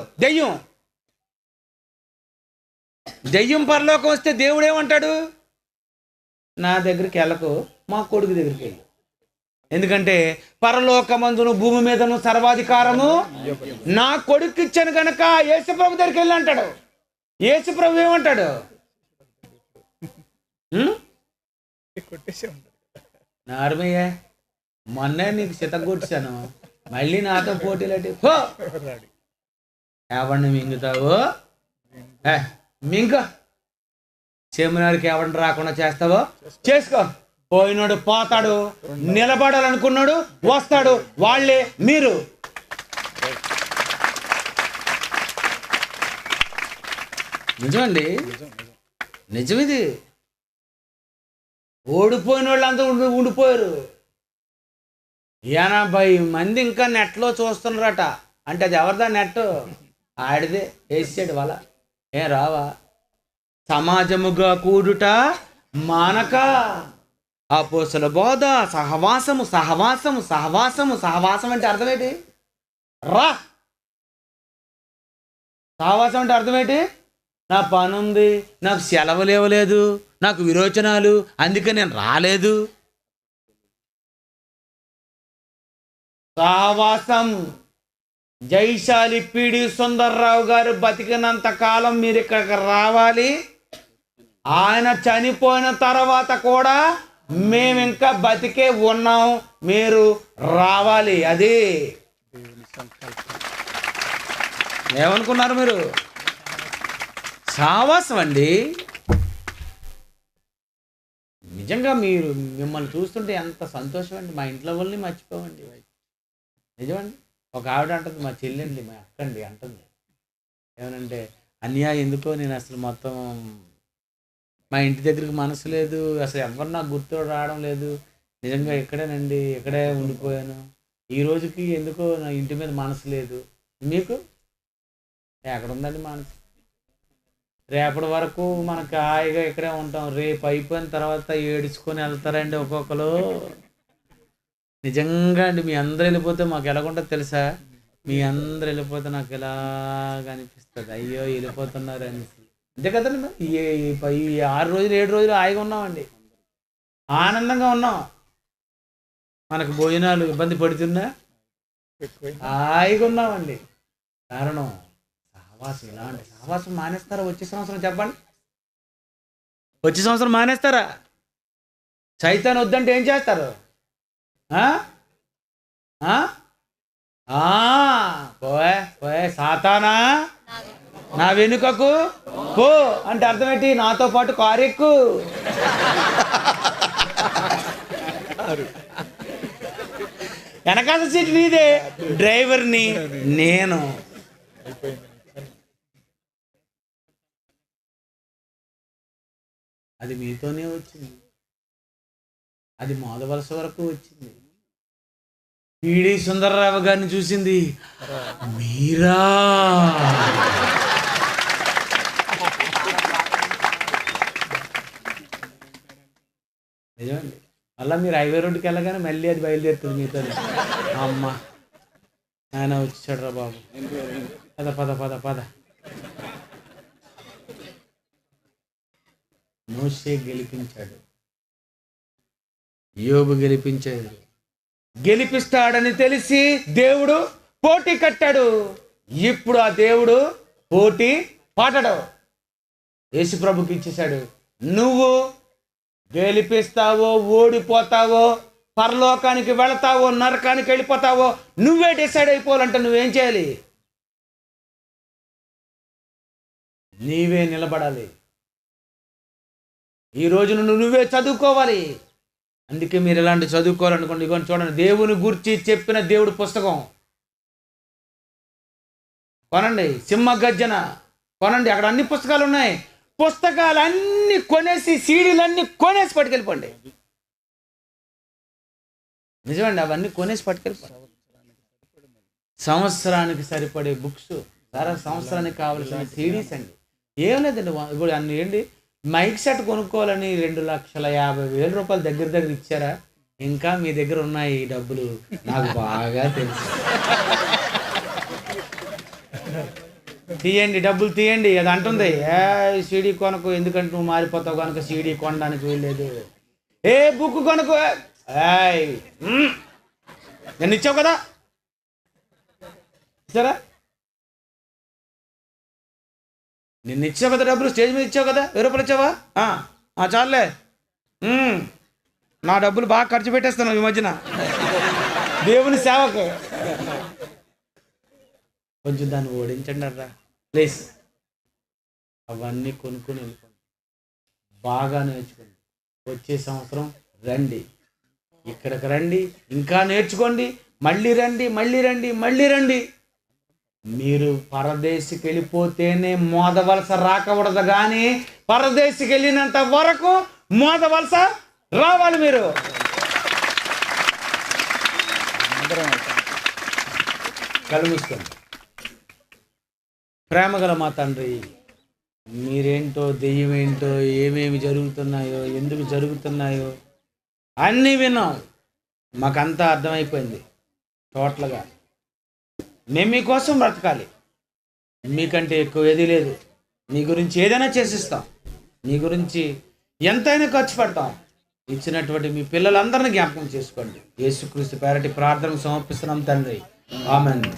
దెయ్యం పరలోకం వస్తే దేవుడు ఏమంటాడు? నా దగ్గరికి వెళ్ళకు, మా కొడుకు దగ్గరికి వెళ్ళు. ఎందుకంటే పరలోకమందును భూమి మీదను సర్వాధికారము నా కొడుకు ఇచ్చాను కనుక యేసుప్రభు దగ్గరికి వెళ్ళి అంటాడు. యేసుప్రభు ఏమంటాడు? నార్మయ్య, మొన్నే నీకు చితగొట్టాను, మళ్ళీ నాతో పోటీలటి ఎవరిని మింగుతావు? మింక సెమినార్కి ఎవరిని రాకుండా చేస్తావో చేసుకో. పోయినాడు పోతాడు, నిలబడాలనుకున్నాడు వస్తాడు, వాళ్ళే మీరు. నిజమండి, నిజమిది. ఓడిపోయిన వాళ్ళంతా ఉండిపోయారు. 80 మంది ఇంకా నెట్లో చూస్తున్నారట. అంటే అది ఎవరిదా నెట్? ఆడిదే, వేసాడు వాళ్ళ. ఏం రావా? సమాజముగా కూడుట మానక, అపోస్తల బోధ, సహవాసము అంటే అర్థమేంటి? రా. సహవాసం అంటే అర్థమేంటి? నా పని ఉంది, నాకు సెలవులు ఇవ్వలేదు, నాకు విరోచనాలు, అందుకే నేను రాలేదు. సహవాసం. జైశాలి పిడి సుందర్రావు గారు బతికినంత కాలం మీరు ఇక్కడికి రావాలి. ఆయన చనిపోయిన తర్వాత కూడా మేము ఇంకా బతికే ఉన్నాం, మీరు రావాలి. అది ఏమనుకున్నారు మీరు? సావాసం అండి. నిజంగా మిమ్మల్ని చూస్తుంటే ఎంత సంతోషం అండి. మా ఇంట్లో వాళ్ళని మర్చిపోవండి. నిజమండి. ఒక ఆవిడ అంటుంది, మా చెల్లండి, మా అక్కండి అంటుంది, ఏమనంటే అన్యా ఎందుకో నేను అసలు మొత్తం మా ఇంటి దగ్గరికి మనసు లేదు, అసలు ఎవరు నాకు గుర్తు రావడం లేదు, నిజంగా ఇక్కడేనండి, ఇక్కడే ఉండిపోయాను, ఈ రోజుకి ఎందుకో నా ఇంటి మీద మనసు లేదు. మీకు ఎక్కడ ఉందండి మనసు? రేపటి వరకు మనకు హాయిగా ఇక్కడే ఉంటాం, రేపు అయిపోయిన తర్వాత ఏడుచుకొని వెళ్తారండి ఒక్కొక్కరు. నిజంగా అండి, మీ అందరూ వెళ్ళిపోతే మాకు ఎలాగుంటుంది తెలుసా? మీ అందరూ వెళ్ళిపోతే నాకు ఎలాగ అనిపిస్తుంది, అయ్యో వెళ్ళిపోతున్నారు అని. అంతే కదండి. ఈ 6 రోజులు 7 రోజులు హాయిగా ఉన్నామండి, ఆనందంగా ఉన్నాం. మనకు భోజనాలు ఇబ్బంది పడుతున్నా హాయిగా ఉన్నామండి. కారణం సహవాసం. ఇలాంటి సహవాసం మానేస్తారా వచ్చే సంవత్సరం? చెప్పండి, వచ్చే సంవత్సరం మానేస్తారా? సైతాన్ వద్దంటే ఏం చేస్తారు? పోయే సాతానా నా వెనుకకు పో అంటే అర్థమేంటి? నాతో పాటు కారెక్కు. వెనకాల సీట్ నీదే, డ్రైవర్ని నేను. అది మీతోనే వచ్చింది, అది మోదవలస వరకు వచ్చింది. పీడి సుందరరావు గారిని చూసింది మీరా. నిజమండి. మళ్ళీ మీరు హైవే రోడ్డుకి వెళ్ళగానే మళ్ళీ అది బయలుదేరుతుంది మీతో. అమ్మ ఆయన వచ్చాడు రా బాబు, పద పద పద పద. మోషే గెలిపించాడు, యోబు గెలిపించాడు. గెలిపిస్తాడని తెలిసి దేవుడు పోటీ కట్టాడు. ఇప్పుడు ఆ దేవుడు పోటీ పాటడు, యేసుప్రభుకి ఇచ్చేశాడు. నువ్వు గెలిపిస్తావో ఓడిపోతావో, పరలోకానికి వెళతావో నరకానికి వెళ్ళిపోతావో నువ్వే డిసైడ్ అయిపోవాలంటే నువ్వేం చేయాలి? నీవే నిలబడాలి. ఈ రోజు నువ్వే చదువుకోవాలి. అందుకే మీరు ఇలాంటి చదువుకోవాలనుకోండి, ఇగోండి చూడండి, దేవుని గురించి చెప్పిన దేవుడు పుస్తకం కొనండి. సింహ గర్జన కొనండి, అక్కడ అన్ని పుస్తకాలు ఉన్నాయి. పుస్తకాలన్నీ కొనేసి సీడీలన్నీ కొనేసి పట్టుకెళ్ళిపోండి. నిజమండి, అవన్నీ కొనేసి పట్టుకెళ్ళిపోండి. సంవత్సరానికి సరిపడే బుక్స్, సంవత్సరానికి కావాల్సిన సీడీస్ అండి. ఏం లేదండి, ఇప్పుడు అన్ని ఏంటి, మైక్ సెట్ కొనుక్కోవాలని 2,50,000 రూపాయలు దగ్గర ఇచ్చారా? ఇంకా మీ దగ్గర ఉన్నాయి ఈ డబ్బులు, నాకు బాగా తెలుసు. తీయండి, డబ్బులు తీయండి. అది అంటుంది, సీడీ కొనుక్కో, ఎందుకంటే నువ్వు మారిపోతావు కనుక సీడీ కొనడానికి వీల్లేదు. ఏ బుక్ కొనుక్కో, నేను ఇచ్చావు కదా, ఇచ్చారా? నిన్ను ఇచ్చావు కదా డబ్బులు, స్టేజ్ మీద ఇచ్చావు కదా, 1000 రూపాయలు ఇచ్చావా? చాలే, నా డబ్బులు బాగా ఖర్చు పెట్టేస్తున్నావు ఈ మధ్యన దేవుని సేవకు. కొంచెం దాన్ని ఓడించండి అర్రా ప్లీజ్. అవన్నీ కొనుక్కొని వెళ్ళిపోండి, బాగా నేర్చుకోండి. వచ్చే సంవత్సరం రండి, ఇక్కడికి రండి, ఇంకా నేర్చుకోండి. మళ్ళీ రండి, మళ్ళీ రండి, మళ్ళీ రండి. మీరు పరదేశికి వెళ్ళిపోతేనే మోదవలస రాకూడదు, కానీ పరదేశికి వెళ్ళినంత వరకు మోదవలస రావాలి. మీరు కళ్ళు మూసుకోండి. ప్రేమగల మా తండ్రి, మీరేంటో, దెయ్యం ఏంటో, ఏమేమి జరుగుతున్నాయో, ఎందుకు జరుగుతున్నాయో అన్నీ విన్నాం. మాకంతా అర్థమైపోయింది టోటల్గా. మేము మీకోసం బ్రతకాలి, మీకంటే ఎక్కువ ఏది లేదు. మీ గురించి ఏదైనా చేసిస్తాం, మీ గురించి ఎంతైనా ఖర్చు పెడతాం. ఇచ్చినటువంటి మీ పిల్లలందరినీ జ్ఞాపకం చేసుకోండి. యేసుక్రీస్తు పేరటి ప్రార్థన సమర్పిస్తున్నాం తండ్రి, ఆమేన్.